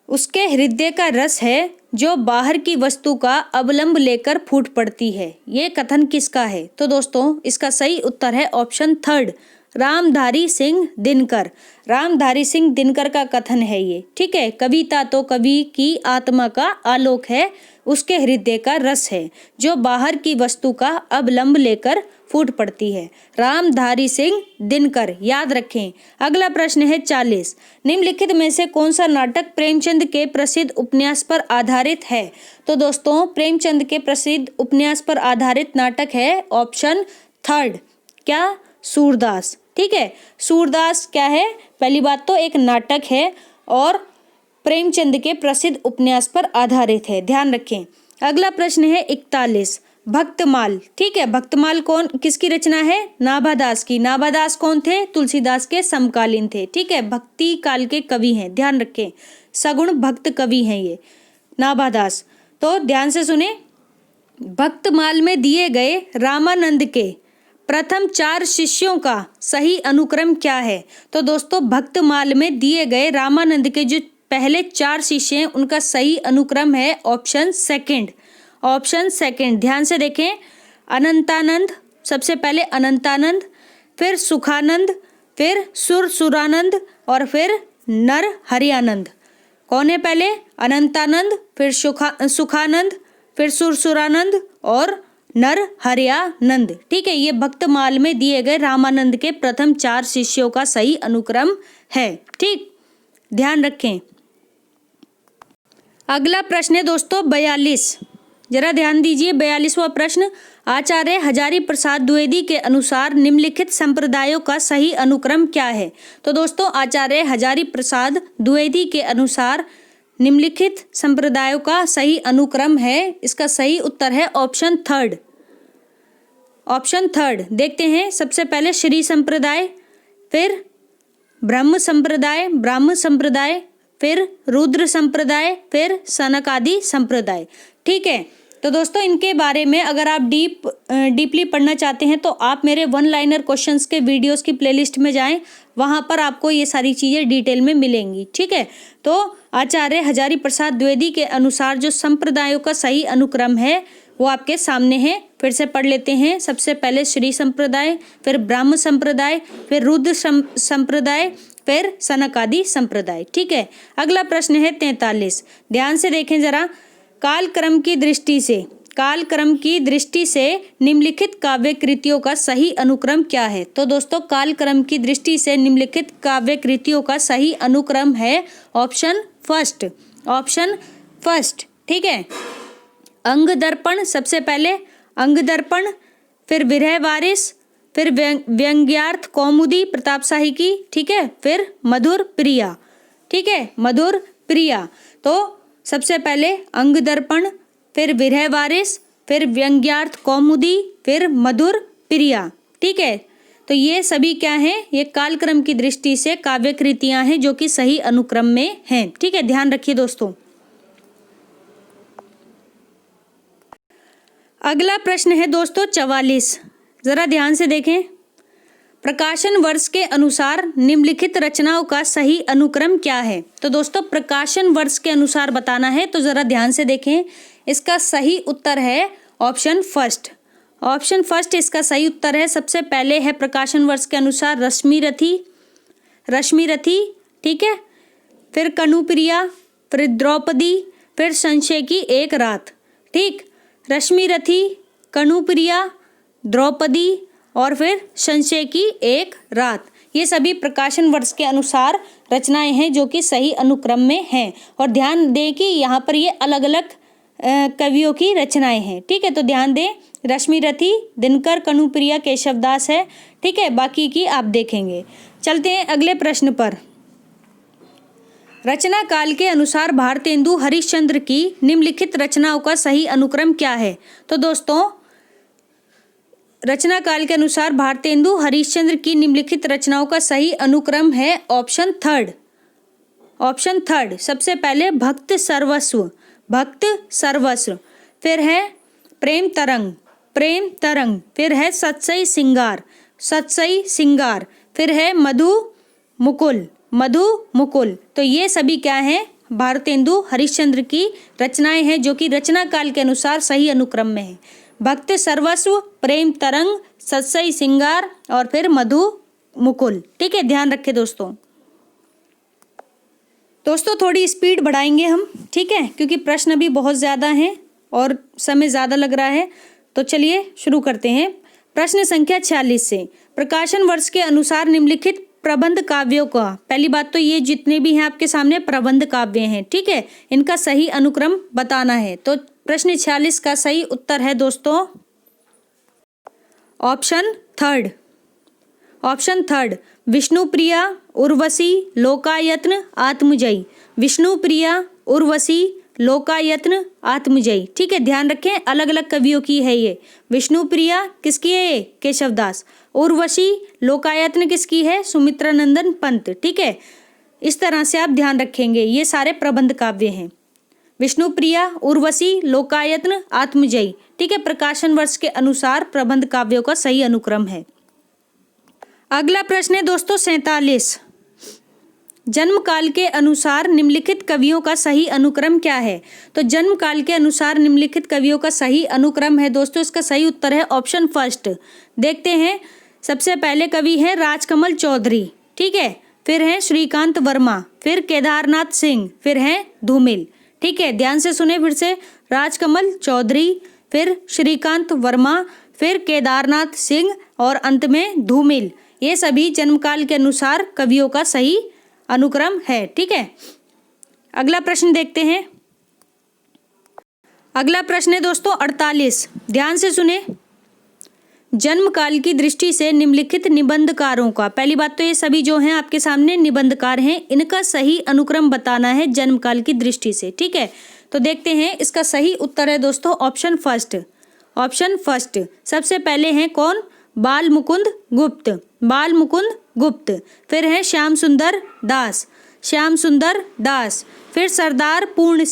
उसके हृदय का रस है, जो बाहर की वस्तु का अवलंब लेकर फूट पड़ती है। ये कथन किसका है? तो दोस्तों इसका सही उत्तर है ऑप्शन थर्ड, रामधारी सिंह दिनकर। रामधारी सिंह दिनकर का कथन है ये, ठीक है। कविता तो कवि की आत्मा का आलोक है, उसके हृदय का रस है, जो बाहर की वस्तु का अवलंब लेकर फूट पड़ती है। रामधारी सिंह दिनकर, याद रखें। अगला प्रश्न है 40। निम्नलिखित में से कौन सा नाटक प्रेमचंद के प्रसिद्ध उपन्यास पर आधारित है? तो दोस्तों प्रेमचंद के प्रसिद्ध उपन्यास पर आधारित नाटक है ऑप्शन थर्ड, क्या? सूरदास, ठीक है। सूरदास क्या है? पहली बात तो एक नाटक है और प्रेमचंद के प्रसिद्ध उपन्यास पर आधारित है, ध्यान रखें। अगला प्रश्न है 41। भक्तमाल, ठीक है। भक्तमाल कौन किसकी रचना है? नाभादास की। नाभादास कौन थे? तुलसीदास के समकालीन थे, ठीक है। भक्ति काल के कवि हैं, ध्यान रखें। सगुण भक्त कवि हैं ये नाभादास। तो ध्यान से सुने। भक्तमाल में दिए गए रामानंद के प्रथम 4 शिष्यों का सही अनुक्रम क्या है? तो दोस्तों भक्तमाल में दिए गए रामानंद के जो पहले 4 शिष्य हैं उनका सही अनुक्रम है ऑप्शन सेकंड। ऑप्शन सेकंड, ध्यान से देखें। अनंतानंद, सबसे पहले अनंतानंद, फिर सुखानंद, फिर सुरसुरानंद और फिर नर हरियानंद। कौन है पहले? अनंतानंद, फिर सुखानंद, फिर सुरसुरानंद और नर हरियानंद, ठीक है। ये भक्तमाल में दिए गए रामानंद के प्रथम 4 शिष्यों का सही अनुक्रम है, ठीक, ध्यान रखें। अगला प्रश्न है दोस्तों 42। जरा ध्यान दीजिए। 42वां प्रश्न। आचार्य हजारी प्रसाद द्विवेदी के अनुसार निम्नलिखित संप्रदायों का सही अनुक्रम क्या है? तो दोस्तों आचार्य हजारी प्रसाद द्विवेदी के अनुसार निम्नलिखित संप्रदायों का सही अनुक्रम है, इसका सही उत्तर है ऑप्शन थर्ड। ऑप्शन थर्ड देखते हैं। सबसे पहले श्री संप्रदाय, फिर ब्रह्म संप्रदाय, ब्राह्म संप्रदाय, फिर रुद्र संप्रदाय, फिर सनकादि संप्रदाय, ठीक है। तो दोस्तों इनके बारे में अगर आप डीपली पढ़ना चाहते हैं तो आप मेरे 1 लाइनर क्वेश्चंस के वीडियोस की प्लेलिस्ट में जाएं, वहां पर आपको ये सारी चीज़ें डिटेल में मिलेंगी, ठीक है। तो आचार्य हजारी प्रसाद द्विवेदी के अनुसार जो संप्रदायों का सही अनुक्रम है वो आपके सामने है। फिर से पढ़ लेते हैं। सबसे पहले श्री संप्रदाय, फिर ब्राह्म संप्रदाय, फिर रुद्र संप्रदाय, फिर सनकादि संप्रदाय, ठीक है। अगला प्रश्न है 43। ध्यान से देखें जरा। कालक्रम की दृष्टि से निम्नलिखित काव्य कृतियों का सही अनुक्रम क्या है? तो दोस्तों कालक्रम की दृष्टि से निम्नलिखित काव्य कृतियों का सही अनुक्रम है ऑप्शन फर्स्ट। ऑप्शन फर्स्ट, ठीक है। अंग दर्पण, सबसे पहले अंग दर्पण, फिर विरह वारिस, फिर व्यंग्यार्थ कौमुदी प्रताप शाही की, ठीक है, फिर मधुर प्रिया, ठीक है, मधुर प्रिया। तो सबसे पहले अंग दर्पण, फिर विरह वारिस, फिर व्यंग्यार्थ कौमुदी, फिर मधुर प्रिया, ठीक है। तो ये सभी क्या हैं? ये कालक्रम की दृष्टि से काव्य कृतियां हैं जो कि सही अनुक्रम में हैं, ठीक है, ध्यान रखिए दोस्तों। अगला प्रश्न है दोस्तों 44। जरा ध्यान से देखें। प्रकाशन वर्ष के अनुसार निम्नलिखित रचनाओं का सही अनुक्रम क्या है? तो दोस्तों प्रकाशन वर्ष के अनुसार बताना है, तो जरा ध्यान से देखें। इसका सही उत्तर है ऑप्शन फर्स्ट। ऑप्शन फर्स्ट इसका सही उत्तर है। सबसे पहले है प्रकाशन वर्ष के अनुसार रश्मि रथी, ठीक है, फिर कनुप्रिया, फिर द्रौपदी, फिर संशय की एक रात, ठीक। रश्मि रथी, कनुप्रिया, द्रौपदी और फिर संशय की एक रात, ये सभी प्रकाशन वर्ष के अनुसार रचनाएं हैं जो कि सही अनुक्रम में हैं। और ध्यान दें कि यहाँ पर ये अलग अलग कवियों की रचनाएं हैं, ठीक है। तो ध्यान दें, रश्मि रथी, दिनकर, कनुप्रिया, केशवदास है, ठीक है, बाकी की आप देखेंगे। चलते हैं अगले प्रश्न पर। रचना काल के अनुसार भारतेंदु हरिश्चंद्र की निम्नलिखित रचनाओं का सही अनुक्रम क्या है? तो दोस्तों रचना काल के अनुसार भारतेंदु हरिश्चंद्र की निम्नलिखित रचनाओं का सही अनुक्रम है ऑप्शन थर्ड। ऑप्शन थर्ड, सबसे पहले भक्त सर्वस्व, फिर है प्रेम तरंग, फिर है सत्सई सिंगार, फिर है मधु मुकुल। तो ये सभी क्या हैं? भारतेंदु हरिश्चंद्र की रचनाएं हैं जो कि रचना काल के अनुसार सही अनुक्रम में है। भक्त सर्वस्व, प्रेम तरंग, सत्सई सिंगार और फिर मधु मुकुल। ठीक है, ध्यान रखें दोस्तों। दोस्तों थोड़ी स्पीड बढ़ाएंगे हम, ठीक है, क्योंकि प्रश्न अभी बहुत ज़्यादा हैं और समय ज़्यादा लग रहा है। तो चलिए शुरू करते हैं। प्रश्न संख्या 46 से, प्रकाशन वर्ष के अनुसार निम्नलिखित प्रबंध काव्यों का, पहली बात तो ये जितने भी हैं आपके सामने प्रबंध काव्य हैं, ठीक है, इनका सही अनुक्रम बताना है। तो प्रश्न 46 का सही उत्तर है दोस्तों ऑप्शन थर्ड, विष्णुप्रिया, उर्वशी, लोकायत्न, आत्मजयी। विष्णुप्रिया, उर्वशी, लोकायत्न, आत्मजयी। ठीक है, ध्यान रखें, अलग अलग कवियों की है ये। विष्णुप्रिया किसकी है ये? केशवदास। उर्वशी, लोकायत्न किसकी है? सुमित्रानंदन पंत। ठीक है, इस तरह से आप ध्यान रखेंगे, ये सारे प्रबंध काव्य हैं। विष्णुप्रिया, उर्वशी, लोकायत्न, आत्मजयी। ठीक है, प्रकाशन वर्ष के अनुसार प्रबंध काव्यों का सही अनुक्रम है। अगला प्रश्न है दोस्तों 47, जन्म काल के अनुसार निम्नलिखित कवियों का सही अनुक्रम क्या है? तो जन्म काल के अनुसार निम्नलिखित कवियों का सही अनुक्रम है दोस्तों, इसका सही उत्तर है ऑप्शन फर्स्ट। देखते हैं, सबसे पहले कवि है राजकमल चौधरी, ठीक है, फिर है श्रीकांत वर्मा, फिर केदारनाथ सिंह, फिर है धूमिल। ठीक है, ध्यान से सुने फिर से, राजकमल चौधरी, फिर श्रीकांत वर्मा, फिर केदारनाथ सिंह और अंत में धूमिल। ये सभी जन्मकाल के अनुसार कवियों का सही अनुक्रम है। ठीक है, अगला प्रश्न देखते हैं। अगला प्रश्न है दोस्तों 48, ध्यान से सुने, जन्म काल की दृष्टि से निम्नलिखित निबंधकारों का, पहली बात तो ये सभी जो हैं आपके सामने निबंधकार हैं, इनका सही अनुक्रम बताना है जन्म काल की दृष्टि से। ठीक है, तो देखते हैं, इसका सही उत्तर है दोस्तों ऑप्शन फर्स्ट। सबसे पहले हैं कौन? बाल मुकुंद गुप्त, फिर है श्याम सुंदर दास, फिर सरदार पूर्ण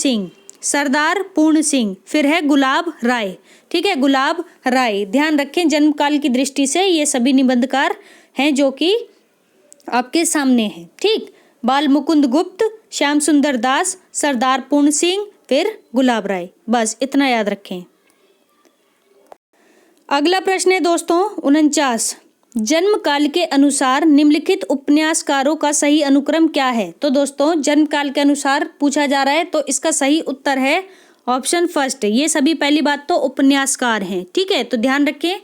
सिंह, फिर है गुलाब राय। ठीक है, गुलाब राय। ध्यान रखें, जन्म काल की दृष्टि से ये सभी निबंधकार हैं जो कि आपके सामने हैं। ठीक, बाल मुकुंद गुप्त, श्याम सुंदर दास, सरदार पूर्ण सिंह, फिर गुलाब राय, बस इतना याद रखें। अगला प्रश्न है दोस्तों 49, जन्म काल के अनुसार निम्नलिखित उपन्यासकारों का सही अनुक्रम क्या है? तो दोस्तों जन्म काल के अनुसार पूछा जा रहा है, तो इसका सही उत्तर है ऑप्शन फर्स्ट। ये सभी पहली बात तो उपन्यासकार हैं। ठीक है, तो ध्यान रखें,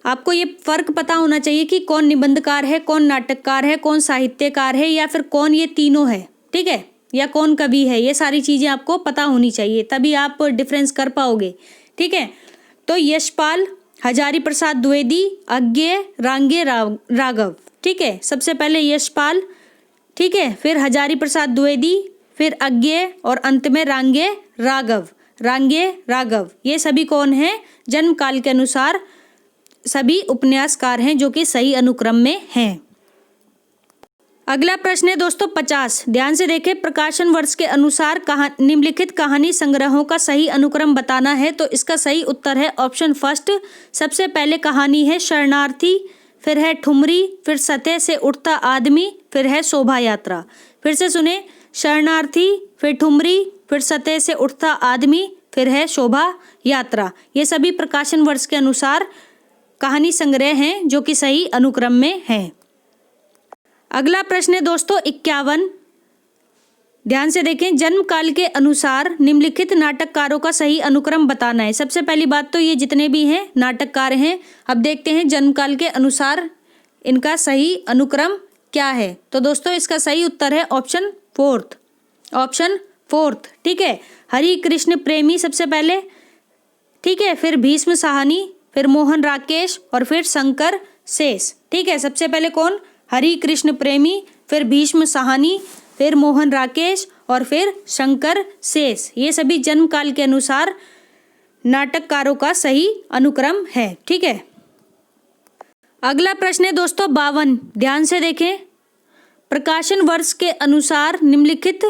आपको ये फर्क पता होना चाहिए कि कौन निबंधकार है, कौन नाटककार है, कौन साहित्यकार है, या फिर कौन ये तीनों है। ठीक है, या कौन कवि है, ये सारी चीजें आपको पता होनी चाहिए, तभी आप डिफरेंस कर पाओगे। ठीक है, तो यशपाल, हजारी प्रसाद द्विवेदी, अज्ञेय, रांगे राघव। ठीक है, सबसे पहले यशपाल, ठीक है, फिर हजारी प्रसाद द्विवेदी, फिर अज्ञेय और अंत में रांगे राघव। ये सभी कौन हैं? जन्म काल के अनुसार सभी उपन्यासकार हैं जो कि सही अनुक्रम में हैं। अगला प्रश्न है दोस्तों 50, ध्यान से देखें, प्रकाशन वर्ष के अनुसार निम्नलिखित कहानी संग्रहों का सही अनुक्रम बताना है। तो इसका सही उत्तर है ऑप्शन फर्स्ट। सबसे पहले कहानी है शरणार्थी, फिर है ठुमरी, फिर सतह से उठता आदमी, फिर है शोभा यात्रा। फिर से सुने, शरणार्थी, फिर ठुमरी, फिर सतह से उठता आदमी, फिर है शोभा यात्रा। ये सभी प्रकाशन वर्ष के अनुसार कहानी संग्रह हैं जो कि सही अनुक्रम में हैं। अगला प्रश्न है दोस्तों 51, ध्यान से देखें, जन्म काल के अनुसार निम्नलिखित नाटककारों का सही अनुक्रम बताना है। सबसे पहली बात तो ये जितने भी हैं नाटककार हैं। अब देखते हैं जन्म काल के अनुसार इनका सही अनुक्रम क्या है। तो दोस्तों इसका सही उत्तर है ऑप्शन फोर्थ। ठीक है, हरि कृष्ण प्रेमी सबसे पहले, ठीक है, फिर भीष्म साहनी, फिर मोहन राकेश और फिर शंकर शेष। ठीक है, सबसे पहले कौन? हरि कृष्ण प्रेमी, फिर भीष्म साहनी, फिर मोहन राकेश और फिर शंकर शेष। ये सभी जन्म काल के अनुसार नाटककारों का सही अनुक्रम है। ठीक है, अगला प्रश्न है दोस्तों 52, ध्यान से देखें, प्रकाशन वर्ष के अनुसार निम्नलिखित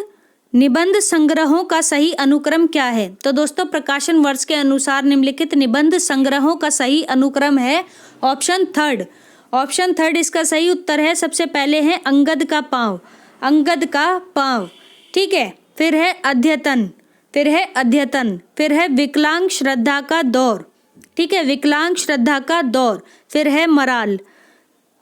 निबंध संग्रहों का सही अनुक्रम क्या है? तो दोस्तों प्रकाशन वर्ष के अनुसार निम्नलिखित निबंध संग्रहों का सही अनुक्रम है ऑप्शन थर्ड। इसका सही उत्तर है, सबसे पहले है अंगद का पांव, ठीक है, फिर है अद्यतन, फिर है विकलांग श्रद्धा का दौर, ठीक है, विकलांग श्रद्धा का दौर, फिर है मराल,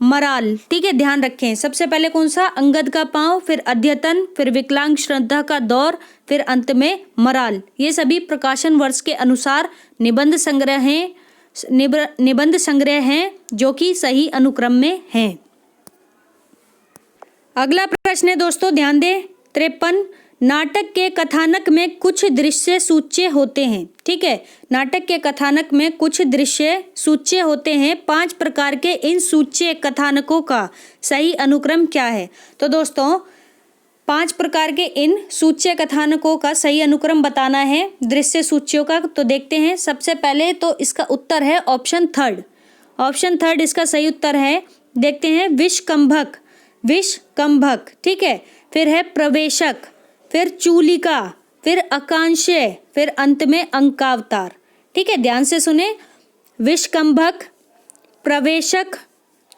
मराल। ठीक है, ध्यान रखें। सबसे पहले कौन सा? अंगद का पाँव, फिर अद्यतन, फिर विकलांग श्रद्धा का दौर, फिर अंत में मराल। ये सभी प्रकाशन वर्ष के अनुसार निबंध संग्रह हैं जो कि सही अनुक्रम में हैं। अगला प्रश्न है दोस्तों, ध्यान दें। 53, नाटक के कथानक में कुछ दृश्य सूच्य होते हैं। ठीक है, नाटक के कथानक में कुछ दृश्य सूच्य होते हैं। 5 प्रकार के इन सूच्य कथानकों का सही अनुक्रम क्या है? तो दोस्तों 5 प्रकार के इन सूच्य कथानकों का सही अनुक्रम बताना है दृश्य सूच्यों का। तो देखते हैं। सबसे पहले तो इसका उत्तर है ऑप्शन थर्ड। ऑप्शन थर्ड इसका सही उत्तर है। देखते हैं। विषकंभक, विषकंभक। ठीक है, फिर है प्रवेशक, फिर चूलिका, फिर आकांक्षय, फिर अंत में अंकावतार। ठीक है, ध्यान से सुने। विषकंभक, प्रवेशक,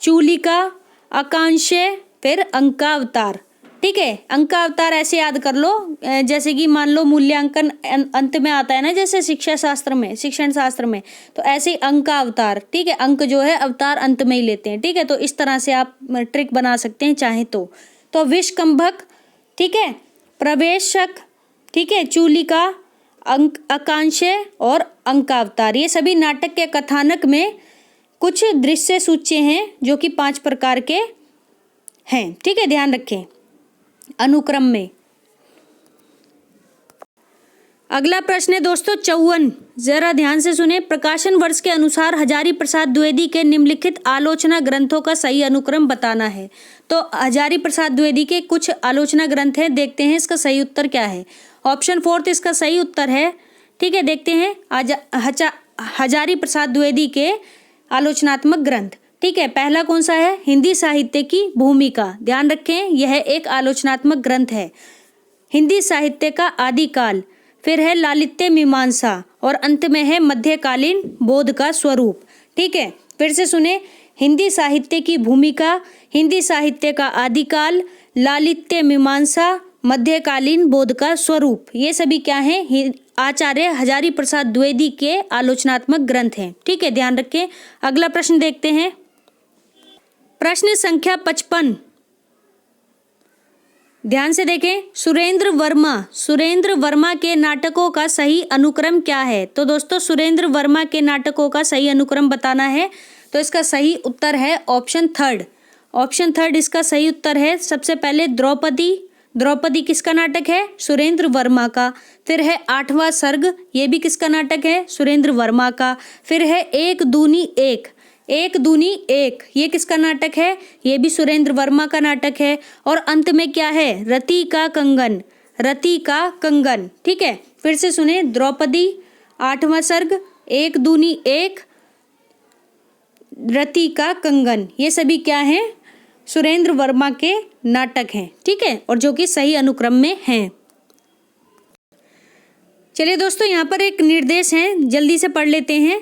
चूलिका, आकांक्षय, फिर अंकावतार। ठीक है, अंकावतार ऐसे याद कर लो जैसे कि मान लो मूल्यांकन अंत में आता है ना, जैसे शिक्षण शास्त्र में, तो ऐसे अंकावतार। ठीक है, अंक जो है अवतार अंत में ही लेते हैं। ठीक है, तो इस तरह से आप ट्रिक बना सकते हैं चाहे तो विषकंभक, ठीक है, प्रवेशक, ठीक है, चूलिका, आकांक्षय और अंकावतार, ये सभी नाटक के कथानक में कुछ दृश्य सूच्य हैं जो कि 5 प्रकार के हैं। ठीक है, ध्यान रखें अनुक्रम में। अगला प्रश्न है दोस्तों 54, जरा ध्यान से सुने। प्रकाशन वर्ष के अनुसार हजारी प्रसाद द्विवेदी के निम्नलिखित आलोचना ग्रंथों का सही अनुक्रम बताना है। तो हजारी प्रसाद द्विवेदी के कुछ आलोचना ग्रंथ हैं, देखते हैं इसका सही उत्तर क्या है। ऑप्शन 4 इसका सही उत्तर है। ठीक है, देखते हैं। हजारी प्रसाद द्विवेदी के आलोचनात्मक ग्रंथ। ठीक है, पहला कौन सा है? हिंदी साहित्य की भूमिका। ध्यान रखें, यह एक आलोचनात्मक ग्रंथ है। हिंदी साहित्य का आदिकाल, फिर है लालित्य मीमांसा और अंत में है मध्यकालीन बोध का स्वरूप। ठीक है, फिर से सुने। हिंदी साहित्य की भूमिका, हिंदी साहित्य का आदिकाल, लालित्य मीमांसा, मध्यकालीन बोध का स्वरूप, ये सभी क्या हैं? आचार्य हजारी प्रसाद द्विवेदी के आलोचनात्मक ग्रंथ हैं। ठीक है, ध्यान रखें। अगला प्रश्न देखते हैं। प्रश्न संख्या 55, ध्यान से देखें। सुरेंद्र वर्मा के नाटकों का सही अनुक्रम क्या है? तो दोस्तों सुरेंद्र वर्मा के नाटकों का सही अनुक्रम बताना है। तो इसका सही उत्तर है ऑप्शन थर्ड। ऑप्शन थर्ड इसका सही उत्तर है। सबसे पहले द्रौपदी किसका नाटक है? सुरेंद्र वर्मा का। फिर है 8वां सर्ग, ये भी किसका नाटक है? सुरेंद्र वर्मा का। फिर है एक दूनी एक, ये किसका नाटक है? ये भी सुरेंद्र वर्मा का नाटक है। और अंत में क्या है? रति का कंगन। ठीक है, फिर से सुने। द्रौपदी, 8वां सर्ग, एक दूनी एक, रति का कंगन, ये सभी क्या हैं? सुरेंद्र वर्मा के नाटक हैं। ठीक है, और जो कि सही अनुक्रम में हैं। चलिए दोस्तों, यहाँ पर एक निर्देश है, जल्दी से पढ़ लेते हैं।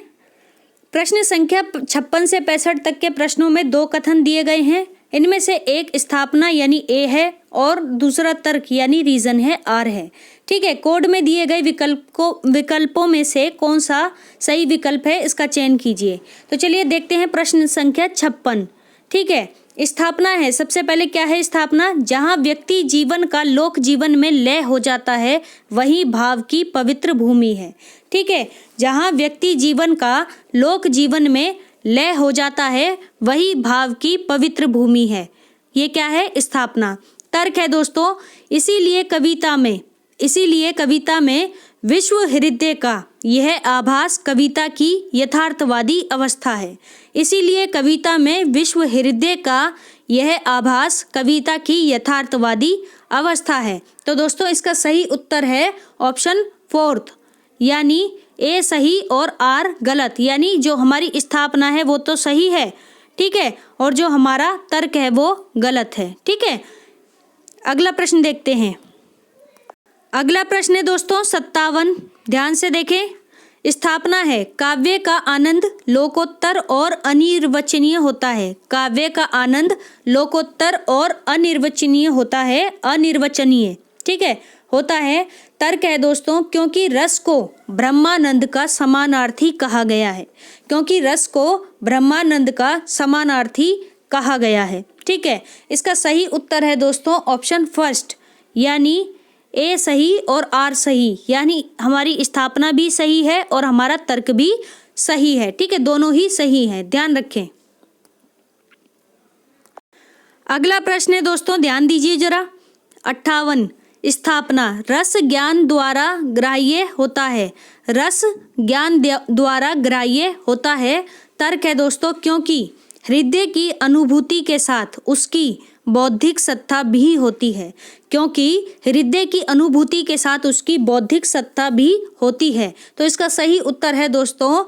प्रश्न संख्या 56 से 65 तक के प्रश्नों में 2 कथन दिए गए हैं। इनमें से एक स्थापना यानी ए है और दूसरा तर्क यानी रीजन है आर है। ठीक है, कोड में दिए गए विकल्पों में से कौन सा सही विकल्प है, इसका चयन कीजिए। तो चलिए देखते हैं प्रश्न संख्या 56। ठीक है, स्थापना है। सबसे पहले क्या है स्थापना? जहाँ व्यक्ति जीवन का लोक जीवन में लय हो जाता है वही भाव की पवित्र भूमि है। ठीक है, जहाँ व्यक्ति जीवन का लोक जीवन में लय हो जाता है वही भाव की पवित्र भूमि है। ये क्या है? स्थापना। तर्क है दोस्तों, इसीलिए कविता में विश्व हृदय का यह आभास कविता की यथार्थवादी अवस्था है। इसीलिए कविता में विश्व हृदय का यह आभास कविता की यथार्थवादी अवस्था है। तो दोस्तों इसका सही उत्तर है ऑप्शन 4, यानी ए सही और आर गलत। यानी जो हमारी स्थापना है वो तो सही है, ठीक है, और जो हमारा तर्क है वो गलत है। ठीक है, अगला प्रश्न देखते हैं। अगला प्रश्न है दोस्तों 57, ध्यान से देखें। स्थापना है, काव्य का आनंद लोकोत्तर और अनिर्वचनीय होता है। काव्य का आनंद लोकोत्तर और अनिर्वचनीय होता है। अनिर्वचनीय, ठीक है, होता है। तर्क है दोस्तों, क्योंकि रस को ब्रह्मानंद का समानार्थी कहा गया है। क्योंकि रस को ब्रह्मानंद का समानार्थी कहा गया है। ठीक है, इसका सही उत्तर है दोस्तों ऑप्शन फर्स्ट, यानी ए सही और आर सही, यानी हमारी स्थापना भी सही है और हमारा तर्क भी सही है। ठीक है, दोनों ही सही है, ध्यान रखें। अगला प्रश्न है दोस्तों, ध्यान दीजिए जरा। 58, स्थापना रस ज्ञान द्वारा ग्राह्य होता है। रस ज्ञान द्वारा ग्राह्य होता है। तर्क है दोस्तों क्योंकि हृदय की अनुभूति के साथ उसकी बौद्धिक सत्ता भी होती है। क्योंकि हृदय की अनुभूति के साथ उसकी बौद्धिक सत्ता भी होती है। तो इसका सही उत्तर है दोस्तों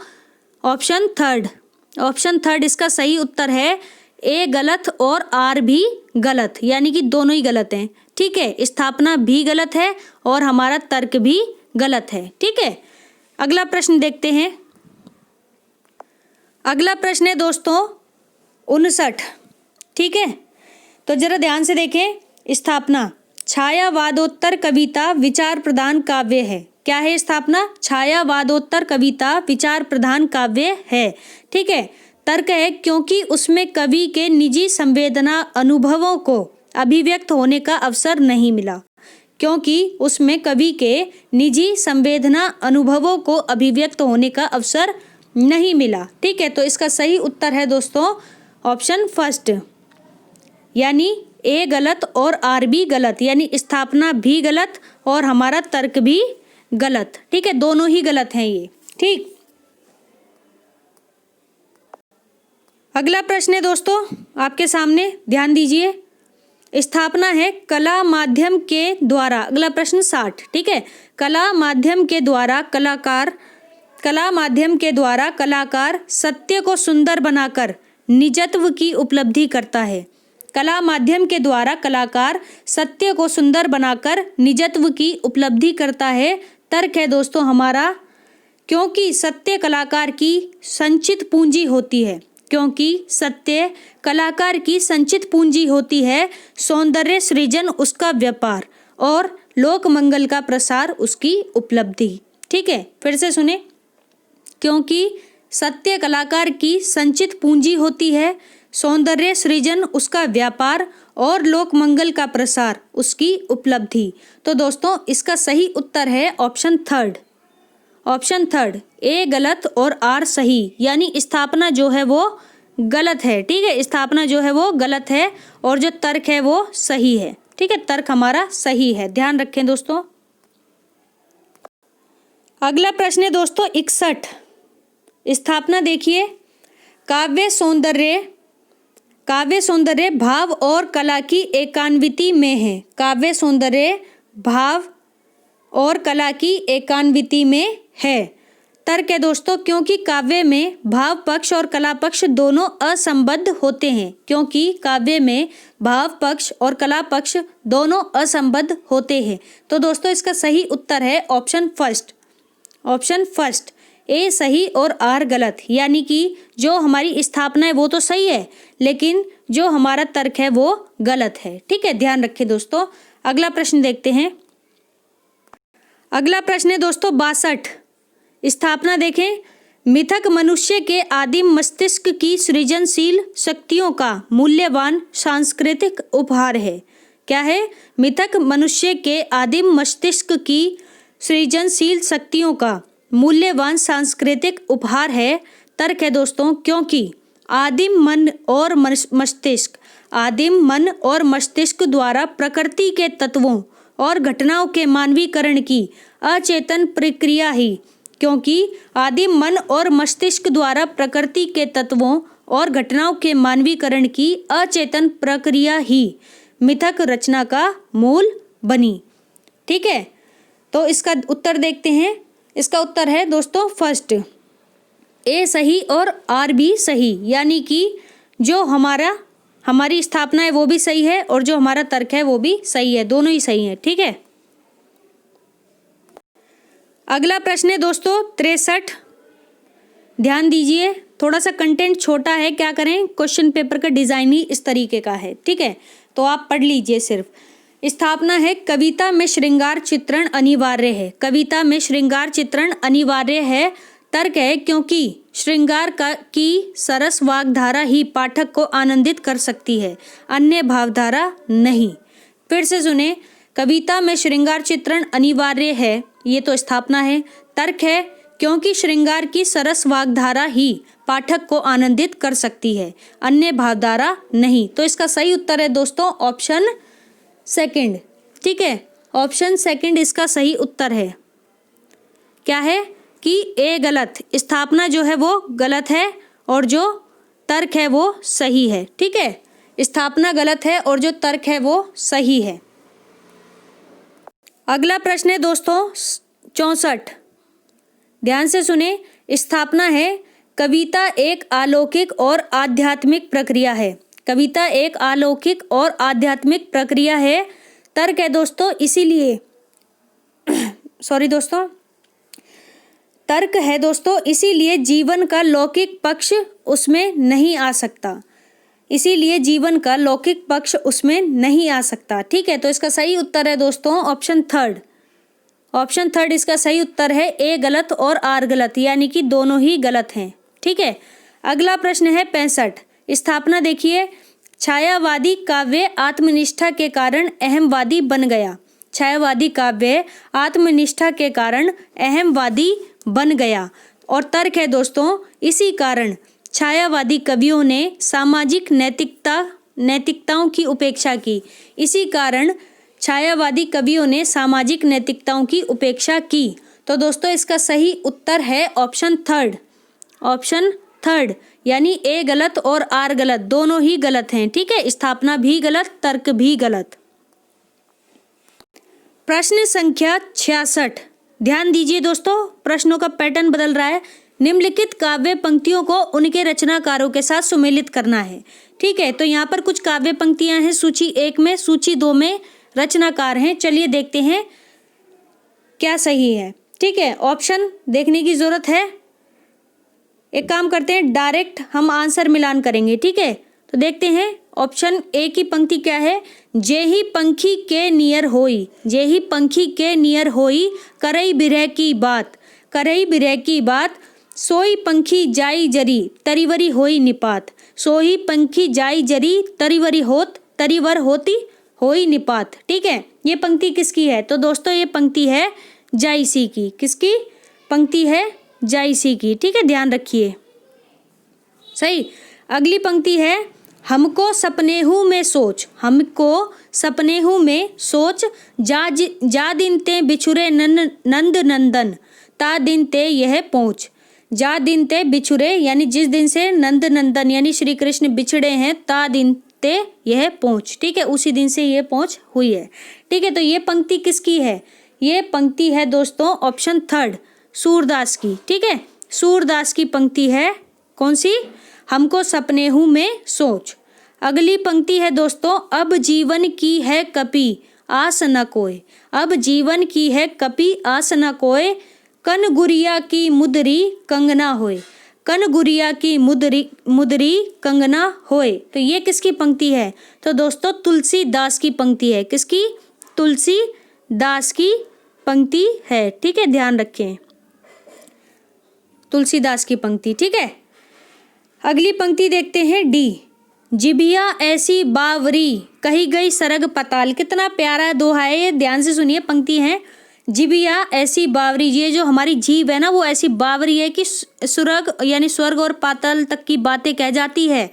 ऑप्शन थर्ड। ऑप्शन थर्ड इसका सही उत्तर है। ए गलत और आर भी गलत, यानी कि दोनों ही गलत हैं। ठीक है, स्थापना भी गलत है और हमारा तर्क भी गलत है। ठीक है, अगला प्रश्न देखते हैं। अगला प्रश्न है दोस्तों 59। ठीक है, तो जरा ध्यान से देखें। स्थापना छायावादोत्तर कविता विचार प्रधान काव्य है। क्या है स्थापना? छायावादोत्तर कविता विचार प्रधान काव्य है। ठीक है, तर्क है क्योंकि उसमें कवि के निजी संवेदना अनुभवों को अभिव्यक्त होने का अवसर नहीं मिला। क्योंकि उसमें कवि के निजी संवेदना अनुभवों को अभिव्यक्त होने का अवसर नहीं मिला। ठीक है, तो इसका सही उत्तर है दोस्तों ऑप्शन फर्स्ट, यानी ए गलत और आर भी गलत, यानी स्थापना भी गलत और हमारा तर्क भी गलत। ठीक है, दोनों ही गलत हैं ये। ठीक, अगला प्रश्न है दोस्तों आपके सामने, ध्यान दीजिए। स्थापना है कला माध्यम के द्वारा। अगला प्रश्न 60। ठीक है, कला माध्यम के द्वारा कलाकार सत्य को सुंदर बनाकर निजत्व की उपलब्धि करता है। कला माध्यम के द्वारा कलाकार सत्य को सुंदर बनाकर निजत्व की उपलब्धि करता है। तर्क है दोस्तों हमारा क्योंकि सत्य कलाकार की संचित पूंजी होती है। क्योंकि सत्य कलाकार की संचित पूंजी होती है। सौंदर्य सृजन उसका व्यापार और लोक मंगल का प्रसार उसकी उपलब्धि। ठीक है, फिर से सुने। क्योंकि सत्य कलाकार की संचित पूंजी होती है, सौंदर्य सृजन उसका व्यापार और लोक मंगल का प्रसार उसकी उपलब्धि। तो दोस्तों इसका सही उत्तर है ऑप्शन थर्ड। ऑप्शन थर्ड, ए गलत और आर सही, यानी स्थापना जो है वो गलत है। ठीक है, स्थापना जो है वो गलत है और जो तर्क है वो सही है। ठीक है, तर्क हमारा सही है, ध्यान रखें दोस्तों। अगला प्रश्न है दोस्तों 61। स्थापना देखिए, काव्य सौंदर्य भाव और कला की एकान्विति में है। काव्य सौंदर्य भाव और कला की एकान्विति में है। तर्क है दोस्तों क्योंकि काव्य में भाव पक्ष और कला पक्ष दोनों असंबद्ध होते हैं। क्योंकि काव्य में भाव पक्ष और कला पक्ष दोनों असंबद्ध होते हैं। तो दोस्तों इसका सही उत्तर है ऑप्शन फर्स्ट। ऑप्शन फर्स्ट, ए सही और आर गलत, यानी कि जो हमारी स्थापना है वो तो सही है लेकिन जो हमारा तर्क है वो गलत है। ठीक है, ध्यान रखें दोस्तों। अगला प्रश्न देखते हैं। अगला प्रश्न है दोस्तों 62। स्थापना देखें, मिथक मनुष्य के आदिम मस्तिष्क की सृजनशील शक्तियों का मूल्यवान सांस्कृतिक उपहार है। क्या है? मिथक मनुष्य के आदिम मस्तिष्क की सृजनशील शक्तियों का मूल्यवान सांस्कृतिक उपहार है। तर्क है दोस्तों क्योंकि आदिम मन और मस्तिष्क द्वारा प्रकृति के तत्वों और घटनाओं के मानवीकरण की अचेतन प्रक्रिया ही क्योंकि आदिम मन और मस्तिष्क द्वारा प्रकृति के तत्वों और घटनाओं के मानवीकरण की अचेतन प्रक्रिया ही मिथक रचना का मूल बनी। ठीक है, तो इसका उत्तर देखते हैं। इसका उत्तर है दोस्तों फर्स्ट, ए सही और आर भी सही, यानी कि जो हमारी स्थापना है वो भी सही है और जो हमारा तर्क है वो भी सही है, दोनों ही सही है। ठीक है, अगला प्रश्न है दोस्तों 63। ध्यान दीजिए, थोड़ा सा कंटेंट छोटा है, क्या करें, क्वेश्चन पेपर का डिजाइन ही इस तरीके का है। ठीक है, तो आप पढ़ लीजिए सिर्फ। स्थापना है कविता में श्रृंगार चित्रण अनिवार्य है। कविता में श्रृंगार चित्रण अनिवार्य है। तर्क है क्योंकि श्रृंगार की सरस वाग्धारा ही पाठक को आनंदित कर सकती है, अन्य भावधारा नहीं। फिर से सुने, कविता में श्रृंगार चित्रण अनिवार्य है, ये तो स्थापना है। तर्क है क्योंकि श्रृंगार की सरस वाग्धारा ही पाठक को आनंदित कर सकती है, अन्य भावधारा नहीं। तो इसका सही उत्तर है दोस्तों ऑप्शन सेकंड। ठीक है, ऑप्शन सेकंड इसका सही उत्तर है। क्या है कि ए गलत, स्थापना जो है वो गलत है और जो तर्क है वो सही है। ठीक है, स्थापना गलत है और जो तर्क है वो सही है। अगला प्रश्न है दोस्तों 64, ध्यान से सुने। स्थापना है कविता एक अलौकिक और आध्यात्मिक प्रक्रिया है। कविता एक अलौकिक और आध्यात्मिक प्रक्रिया है। तर्क है दोस्तों इसीलिए सॉरी दोस्तों, तर्क है दोस्तों इसीलिए जीवन का लौकिक पक्ष उसमें नहीं आ सकता, इसीलिए जीवन का लौकिक पक्ष उसमें नहीं आ सकता। ठीक है, तो इसका सही उत्तर है दोस्तों ऑप्शन थर्ड। ऑप्शन थर्ड इसका सही उत्तर है। ए गलत और आर गलत, यानी कि दोनों ही गलत हैं। ठीक है, अगला प्रश्न है 65। स्थापना देखिए, छायावादी काव्य आत्मनिष्ठा के कारण अहमवादी बन गया। छायावादी काव्य आत्मनिष्ठा के कारण अहमवादी बन गया। और तर्क है दोस्तों इसी कारण छायावादी कवियों ने सामाजिक नैतिकताओं की उपेक्षा की। इसी कारण छायावादी कवियों ने सामाजिक नैतिकताओं की उपेक्षा की। तो दोस्तों इसका सही उत्तर है ऑप्शन थर्ड। ऑप्शन थर्ड, यानी ए गलत और आर गलत, दोनों ही गलत हैं। ठीक है, स्थापना भी गलत, तर्क भी गलत। प्रश्न संख्या 66, ध्यान दीजिए दोस्तों, प्रश्नों का पैटर्न बदल रहा है। निम्नलिखित काव्य पंक्तियों को उनके रचनाकारों के साथ सुमेलित करना है। ठीक है, तो यहाँ पर कुछ काव्य पंक्तियां हैं सूची 1 में, सूची 2 में रचनाकार हैं। चलिए देखते हैं क्या सही है। ठीक है, ऑप्शन देखने की जरूरत है। एक काम करते हैं, डायरेक्ट हम आंसर मिलान करेंगे। ठीक है, तो देखते हैं ऑप्शन ए की पंक्ति क्या है। जेही पंखी के नियर होई, जेही पंखी के नियर होई, करई बिरह की बात, करई बिरह की बात, सोई पंखी जाई जरी, तरीवरी होई निपात, सोही पंखी जाई जरी, तरीवर होती होई निपात। ठीक है, ये पंक्ति किसकी है? तो दोस्तों ये पंक्ति है जायसी की। किसकी पंक्ति है? जायसी की। ठीक है, ध्यान रखिए। सही। अगली पंक्ति है, हमको सपनेहू में सोच, हमको सपनेहू में सोच, जा दिन ते बिछुरे नंद नंदन, ता दिन ते यह पहुँच। जा दिन ते बिछुरे यानी जिस दिन से नंद नंदन यानी श्री कृष्ण बिछड़े हैं, ता दिन ते यह पहुँच। ठीक है, उसी दिन से यह पहुँच हुई है। ठीक है, तो ये पंक्ति किसकी है? ये पंक्ति है दोस्तों ऑप्शन थर्ड, सूरदास की। ठीक है, सूरदास की पंक्ति है। कौन सी? हमको सपनेहू में सोच। अगली पंक्ति है दोस्तों, अब जीवन की है कपि आस न कोय, अब जीवन की है कपि आस न कोय, कन गुरिया की मुदरी कंगना होय, कन गुरिया की मुदरी कंगना होय। तो ये किसकी पंक्ति है? तो दोस्तों तुलसीदास की पंक्ति है। किसकी? तुलसीदास की पंक्ति है। ठीक है, ध्यान रखें, तुलसीदास की पंक्ति। ठीक है, अगली पंक्ति देखते हैं डी, जिभिया ऐसी बावरी कही गई सरग पताल। कितना प्यारा दोहा है ये, ध्यान से सुनिए। पंक्ति है, जिभिया ऐसी बावरी, ये जो हमारी जीभ है ना वो ऐसी बावरी है कि सुरग यानी स्वर्ग और पाताल तक की बातें कह जाती है।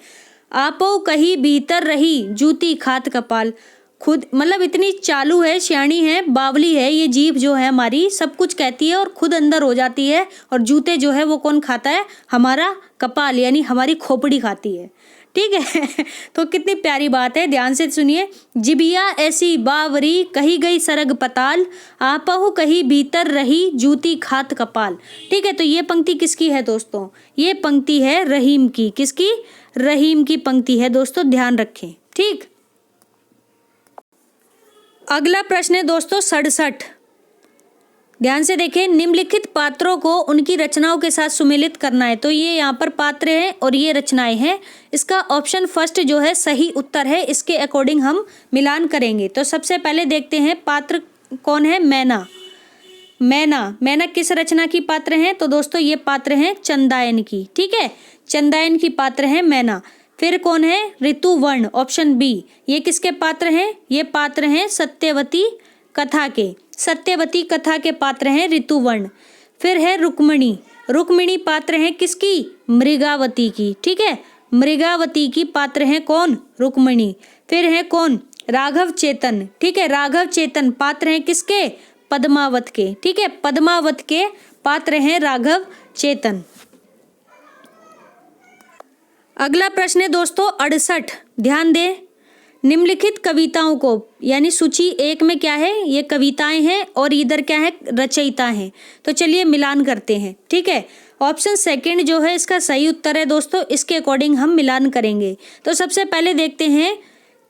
आपो कहीं भीतर रही जूती खात कपाल, खुद मतलब इतनी चालू है, श्याणी है, बावली है ये जीभ जो है हमारी, सब कुछ कहती है और खुद अंदर हो जाती है। और जूते जो है वो कौन खाता है? हमारा कपाल यानी हमारी खोपड़ी खाती है। ठीक है तो कितनी प्यारी बात है, ध्यान से सुनिए। जिभिया ऐसी बावरी कही गई सरग पताल, आपहु कहीं भीतर रही जूती खात कपाल। ठीक है, तो ये पंक्ति किसकी है दोस्तों? ये पंक्ति है रहीम की। किसकी? रहीम की पंक्ति है दोस्तों, ध्यान रखें। ठीक, अगला प्रश्न है दोस्तों 67, ध्यान से देखें। निम्नलिखित पात्रों को उनकी रचनाओं के साथ सुमेलित करना है। तो ये यहाँ पर पात्र हैं और ये रचनाएं हैं। इसका ऑप्शन फर्स्ट जो है सही उत्तर है, इसके अकॉर्डिंग हम मिलान करेंगे। तो सबसे पहले देखते हैं पात्र कौन है? मैना। मैना, मैना किस रचना की पात्र हैं? तो दोस्तों ये पात्र हैं चंदायन की, ठीक है, चंदायन की पात्र हैं मैना। फिर कौन है? ऋतुवर्ण, ऑप्शन बी। ये किसके पात्र हैं? ये पात्र हैं सत्यवती कथा के, सत्यवती कथा के पात्र हैं ऋतुवर्ण। फिर है रुक्मिणी, रुक्मिणी पात्र हैं किसकी? मृगावती की, ठीक है, मृगावती की पात्र हैं कौन? रुक्मिणी। फिर है कौन? राघव चेतन, ठीक है, राघव चेतन पात्र हैं किसके? पद्मावत के, ठीक है, पद्मावत के पात्र हैं राघव चेतन। अगला प्रश्न है दोस्तों 68, ध्यान दें। निम्नलिखित कविताओं को, यानी सूची 1 में क्या है? ये कविताएं हैं और इधर क्या है? रचयिता हैं। तो चलिए मिलान करते हैं, ठीक है। ऑप्शन सेकंड जो है इसका सही उत्तर है दोस्तों, इसके अकॉर्डिंग हम मिलान करेंगे। तो सबसे पहले देखते हैं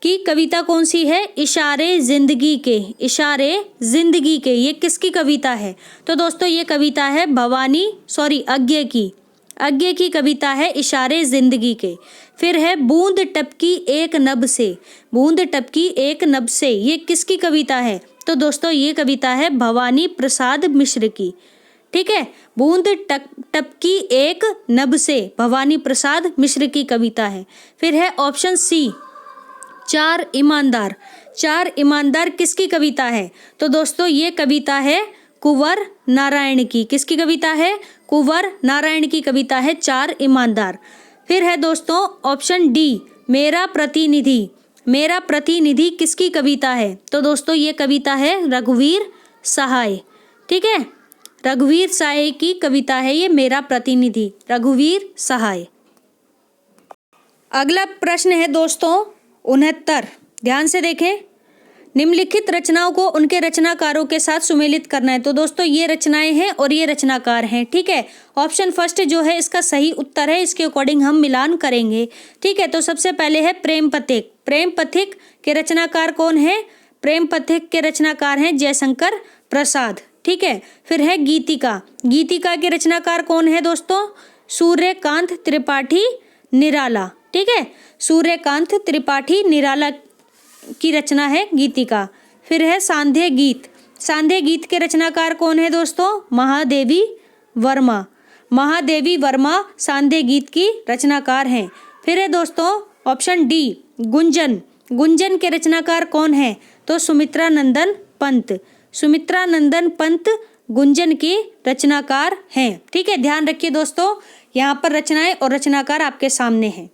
कि कविता कौन सी है? इशारे जिंदगी के, इशारे जिंदगी के, ये किसकी कविता है? तो दोस्तों ये कविता है अज्ञे की, अज्ञे की कविता है इशारे जिंदगी के। फिर है बूंद टपकी एक नभ से, बूंद टपकी एक नभ से, ये किसकी कविता है? तो दोस्तों ये कविता है भवानी प्रसाद मिश्र की, ठीक है, बूंद टपकी एक नभ से, भवानी प्रसाद मिश्र की कविता है। फिर है ऑप्शन सी, चार ईमानदार, चार ईमानदार किसकी कविता है? तो दोस्तों ये कविता है कुंवर नारायण की, किसकी कविता है? कुंवर नारायण की कविता है चार ईमानदार। फिर है दोस्तों ऑप्शन डी, मेरा प्रतिनिधि, मेरा प्रतिनिधि किसकी कविता है? तो दोस्तों ये कविता है रघुवीर सहाय, ठीक है, रघुवीर सहाय की कविता है ये मेरा प्रतिनिधि, रघुवीर सहाय। अगला प्रश्न है दोस्तों 69, ध्यान से देखें। निम्नलिखित रचनाओं को उनके रचनाकारों के साथ सुमेलित करना है। तो दोस्तों ये रचनाएं हैं और ये रचनाकार हैं, ठीक है। ऑप्शन फर्स्ट जो है इसका सही उत्तर है, इसके अकॉर्डिंग हम मिलान करेंगे, ठीक है। तो सबसे पहले है प्रेम पथिक, प्रेम पथिक के रचनाकार कौन है? प्रेम पथिक के रचनाकार हैं जयशंकर प्रसाद, ठीक है। फिर है गीतिका, गीतिका के रचनाकार कौन है दोस्तों? सूर्यकांत त्रिपाठी निराला, ठीक है, सूर्यकांत त्रिपाठी निराला की रचना है गीतिका। फिर है सांध्य गीत, सांध्य गीत के रचनाकार कौन है दोस्तों? महादेवी वर्मा, महादेवी वर्मा सांध्य गीत की रचनाकार हैं। फिर है दोस्तों ऑप्शन डी, गुंजन, गुंजन के रचनाकार कौन है? तो सुमित्रा नंदन पंत, सुमित्रा नंदन पंत गुंजन की रचनाकार हैं, ठीक है। ध्यान रखिए दोस्तों, यहाँ पर रचनाएं और रचनाकार आपके सामने हैं।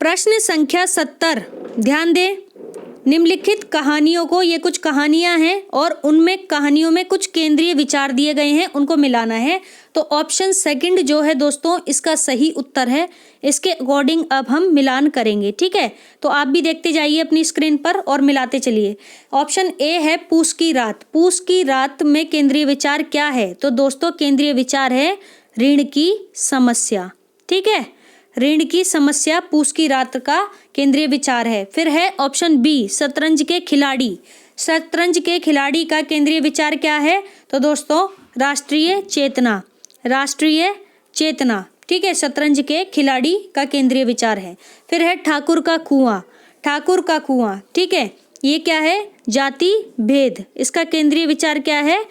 प्रश्न संख्या 70, ध्यान दें। निम्नलिखित कहानियों को, ये कुछ कहानियां हैं और उनमें कहानियों में कुछ केंद्रीय विचार दिए गए हैं, उनको मिलाना है। तो ऑप्शन सेकंड जो है दोस्तों इसका सही उत्तर है, इसके अकॉर्डिंग अब हम मिलान करेंगे, ठीक है। तो आप भी देखते जाइए अपनी स्क्रीन पर और मिलाते चलिए। ऑप्शन ए है पूस की रात, पूस की रात में केंद्रीय विचार क्या है? तो दोस्तों केंद्रीय विचार है ऋण की समस्या, ठीक है, ऋण की समस्या पूस की रात का केंद्रीय विचार है। फिर है ऑप्शन बी, शतरंज के खिलाड़ी, शतरंज के खिलाड़ी का केंद्रीय विचार क्या है? तो दोस्तों राष्ट्रीय चेतना, राष्ट्रीय चेतना, ठीक है, शतरंज के खिलाड़ी का केंद्रीय विचार है। फिर है ठाकुर का कुआं, ठाकुर का कुआं, ठीक है, ये क्या है? जाति भेद, इसका केंद्रीय विचार क्या है?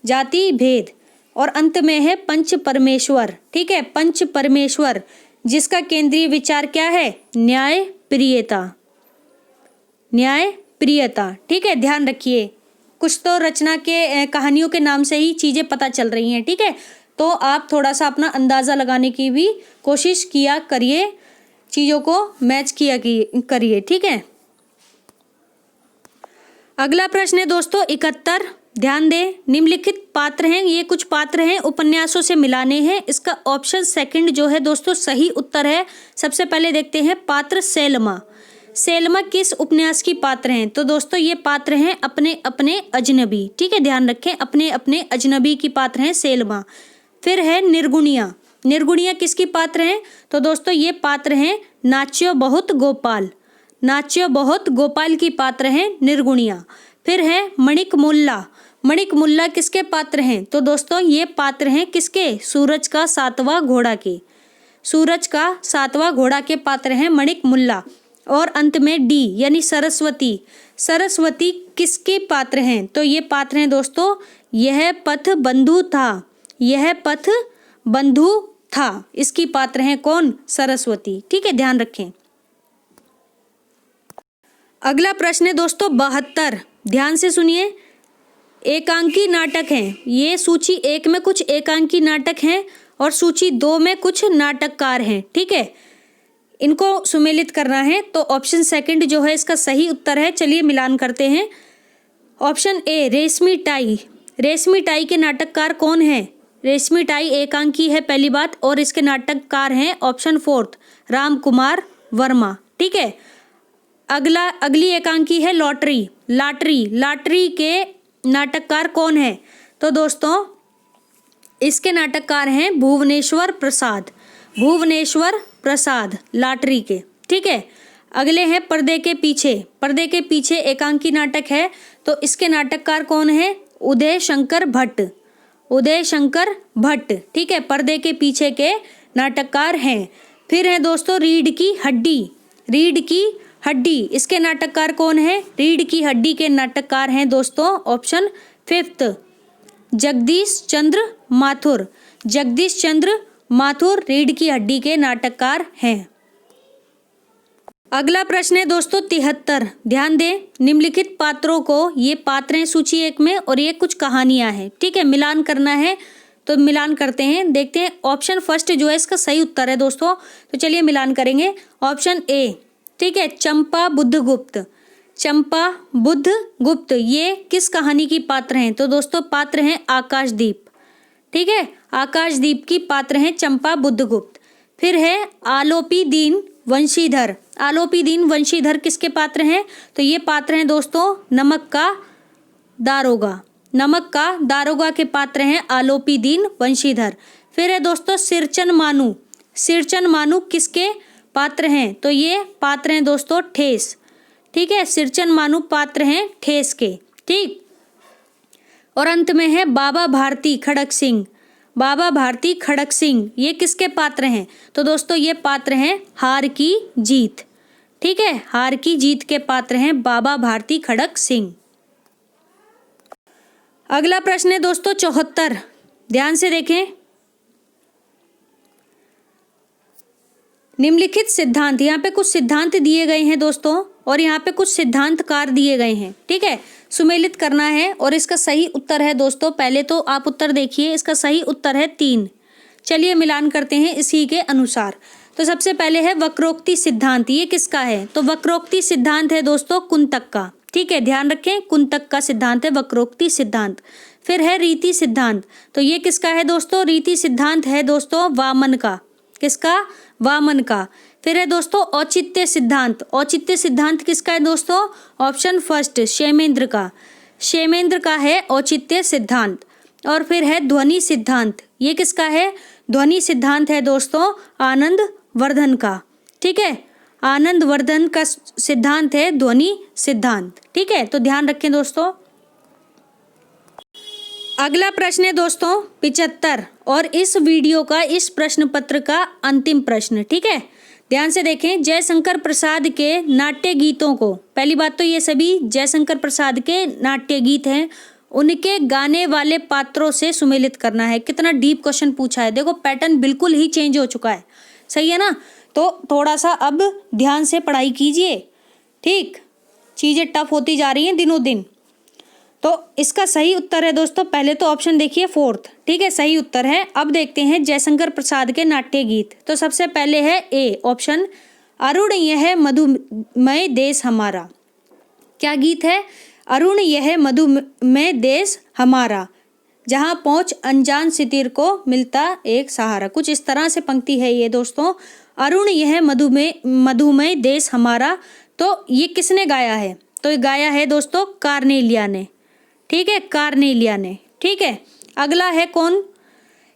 जाति भेद। और अंत में है पंच परमेश्वर, ठीक है, पंच परमेश्वर, जिसका केंद्रीय विचार क्या है? न्याय प्रियता, न्याय प्रियता, ठीक है। ध्यान रखिए, कुछ तो रचना के कहानियों के नाम से ही चीजें पता चल रही हैं, ठीक है। तो आप थोड़ा सा अपना अंदाजा लगाने की भी कोशिश किया करिए, चीजों को मैच किया करिए, ठीक है। अगला प्रश्न है दोस्तों 71, ध्यान दें। निम्नलिखित पात्र हैं, ये कुछ पात्र हैं, उपन्यासों से मिलाने हैं। इसका ऑप्शन सेकंड जो है दोस्तों सही उत्तर है। सबसे पहले देखते हैं पात्र सेलमा, सेलमा किस उपन्यास की पात्र हैं? तो दोस्तों ये पात्र हैं अपने अपने अजनबी, ठीक है, ध्यान रखें, अपने अपने अजनबी की पात्र हैं सेलमा। फिर है निर्गुणिया, निर्गुणिया किसकी पात्र हैं? तो दोस्तों ये पात्र हैं नाच्यो बहुत गोपाल, नाच्यो बहुत गोपाल की पात्र हैं निर्गुणिया। फिर है मणिक मुल्ला, मणिक मुल्ला किसके पात्र हैं? तो दोस्तों ये पात्र हैं किसके? सूरज का सातवां घोड़ा के, सूरज का सातवां घोड़ा के पात्र हैं मणिक मुल्ला। और अंत में डी यानी सरस्वती। सरस्वती किसके पात्र हैं? तो ये पात्र हैं दोस्तों, यह पथ बंधु था, यह पथ बंधु था, इसकी पात्र हैं कौन? सरस्वती। ठीक है, ध्यान रखें। अगला प्रश्न है दोस्तों 72, ध्यान से सुनिए। एकांकी नाटक हैं, ये सूची 1 में कुछ एकांकी नाटक हैं और सूची 2 में कुछ नाटककार हैं। ठीक है, इनको सुमेलित करना है। तो ऑप्शन सेकंड जो है इसका सही उत्तर है। चलिए मिलान करते हैं। ऑप्शन ए रेशमी टाई। रेशमी टाई के नाटककार कौन है? रेशमी टाई एकांकी है पहली बात, और इसके नाटककार हैं ऑप्शन फोर्थ राम कुमार वर्मा। ठीक है, अगली एकांकी है लॉटरी। लॉटरी के नाटककार कौन है? तो दोस्तों इसके नाटककार हैं भुवनेश्वर प्रसाद लॉटरी के। ठीक है, अगले हैं पर्दे के पीछे। पर्दे के पीछे एकांकी नाटक है, तो इसके नाटककार कौन है? उदय शंकर भट्ट। ठीक है, पर्दे के पीछे के नाटककार हैं। फिर है दोस्तों रीढ़ की हड्डी, इसके नाटककार कौन है? रीढ़ की हड्डी के नाटककार हैं दोस्तों ऑप्शन फिफ्थ जगदीश चंद्र माथुर रीढ़ की हड्डी के नाटककार हैं। अगला प्रश्न है दोस्तों 73, ध्यान दें। निम्नलिखित पात्रों को, ये पात्र हैं सूची 1 में और ये कुछ कहानियां हैं। ठीक है, मिलान करना है तो मिलान करते हैं। देखते हैं ऑप्शन फर्स्ट जो है इसका सही उत्तर है दोस्तों। तो चलिए मिलान करेंगे। ऑप्शन ए, ठीक है, चंपा बुद्ध गुप्त, ये किस कहानी की पात्र हैं? तो दोस्तों पात्र हैं आकाशदीप। ठीक है, आकाशदीप की पात्र हैं चंपा बुद्ध गुप्त। फिर है आलोपी दीन वंशीधर किसके पात्र हैं? तो ये पात्र हैं दोस्तों नमक का दारोगा के पात्र हैं आलोपी दीन वंशीधर। फिर है दोस्तों सिरचन मानू किसके पात्र हैं? तो ये पात्र हैं दोस्तों ठेस। ठीक है, सिरचन मानू पात्र हैं ठेस के। ठीक, और अंत में है बाबा भारती खड़क सिंह, ये किसके पात्र हैं? तो दोस्तों ये पात्र हैं हार की जीत। ठीक है, हार की जीत के पात्र हैं बाबा भारती खड़क सिंह। अगला प्रश्न है दोस्तों 74, ध्यान से देखें। निम्नलिखित सिद्धांत, यहाँ पे कुछ सिद्धांत दिए गए हैं दोस्तों और यहाँ पे कुछ सिद्धांतकार दिए गए हैं। ठीक है, सुमेलित करना है और इसका सही उत्तर है दोस्तों, पहले तो आप उत्तर देखिए, इसका सही उत्तर है 3। चलिए मिलान करते हैं इसी के अनुसार। तो सबसे पहले है वक्रोक्ति सिद्धांत, ये किसका है? तो वक्रोक्ति सिद्धांत है दोस्तों कुंतक का। ठीक है, ध्यान रखें, कुंतक का सिद्धांत है वक्रोक्ति सिद्धांत। फिर है रीति सिद्धांत, तो ये किसका है दोस्तों? रीति सिद्धांत है दोस्तों वामन का। किसका? वामन का। फिर है दोस्तों औचित्य सिद्धांत किसका है दोस्तों? ऑप्शन फर्स्ट क्षेमेंद्र का है औचित्य सिद्धांत। और फिर है ध्वनि सिद्धांत, ये किसका है? ध्वनि सिद्धांत है दोस्तों आनंद वर्धन का। ठीक है, आनंद वर्धन का सिद्धांत है ध्वनि सिद्धांत। ठीक है, तो ध्यान रखें दोस्तों। अगला प्रश्न है दोस्तों 75 और इस वीडियो का, इस प्रश्न पत्र का अंतिम प्रश्न। ठीक है, ध्यान से देखें। जयशंकर प्रसाद के नाट्य गीतों को, पहली बात तो ये सभी जयशंकर प्रसाद के नाट्य गीत हैं, उनके गाने वाले पात्रों से सुमेलित करना है। कितना डीप क्वेश्चन पूछा है, देखो पैटर्न बिल्कुल ही चेंज हो चुका है। सही है ना? तो थोड़ा सा अब ध्यान से पढ़ाई कीजिए। ठीक, चीज़ें टफ होती जा रही हैं दिनों दिन। तो इसका सही उत्तर है दोस्तों, पहले तो ऑप्शन देखिए फोर्थ। ठीक है, सही उत्तर है। अब देखते हैं जयशंकर प्रसाद के नाट्य गीत। तो सबसे पहले है ए ऑप्शन, अरुण यह मधुमय देश हमारा। क्या गीत है? अरुण यह मधुमय देश हमारा, जहाँ पहुँच अनजान सितिर को मिलता एक सहारा। कुछ इस तरह से पंक्ति है ये दोस्तों, अरुण यह मधुमय देश हमारा। तो ये किसने गाया है? तो ये गाया है दोस्तों कार्नेलिया ने। ठीक है, कार्नेलिया ने। ठीक है, अगला है कौन?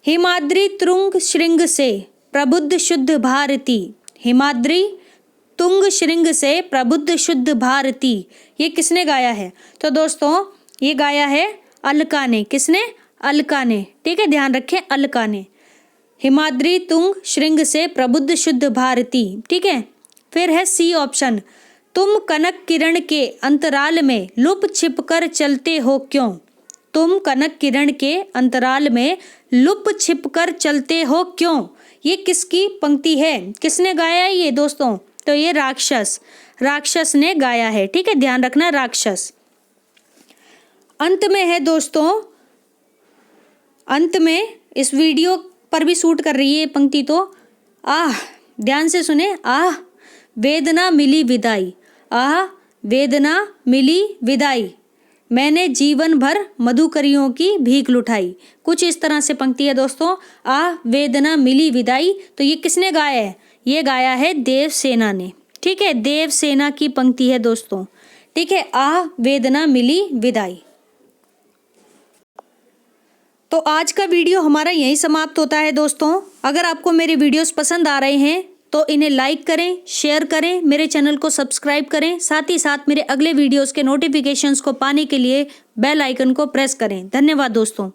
हिमाद्री तुंग श्रृंग से प्रबुद्ध शुद्ध भारती। हिमाद्री तुंग श्रृंग से प्रबुद्ध शुद्ध भारती, ये किसने गाया है? तो दोस्तों ये गाया है अलका ने। किसने? अलका ने। ठीक है, ध्यान रखें, अलका ने। हिमाद्री तुंग श्रृंग से प्रबुद्ध शुद्ध भारती। ठीक है, फिर है सी ऑप्शन, तुम कनक किरण के अंतराल में लुप छिप कर चलते हो क्यों। तुम कनक किरण के अंतराल में लुप छिप कर चलते हो क्यों। ये किसकी पंक्ति है, किसने गाया है ये दोस्तों, तो ये राक्षस ने गाया है। ठीक है, ध्यान रखना, राक्षस। अंत में है दोस्तों, अंत में इस वीडियो पर भी सूट कर रही है ये पंक्ति, तो ध्यान से सुने, वेदना मिली विदाई, वेदना मिली विदाई, मैंने जीवन भर मधुकरियों की भीख लुटाई। कुछ इस तरह से पंक्ति है दोस्तों, वेदना मिली विदाई। तो ये किसने गाया है, ये गाया है देवसेना ने। ठीक है, देवसेना की पंक्ति है दोस्तों। ठीक है, वेदना मिली विदाई। तो आज का वीडियो हमारा यहीं समाप्त होता है दोस्तों। अगर आपको मेरे वीडियोस पसंद आ रहे हैं तो इन्हें लाइक करें, शेयर करें, मेरे चैनल को सब्सक्राइब करें, साथ ही साथ मेरे अगले वीडियोस के नोटिफिकेशंस को पाने के लिए बेल आइकन को प्रेस करें। धन्यवाद दोस्तों।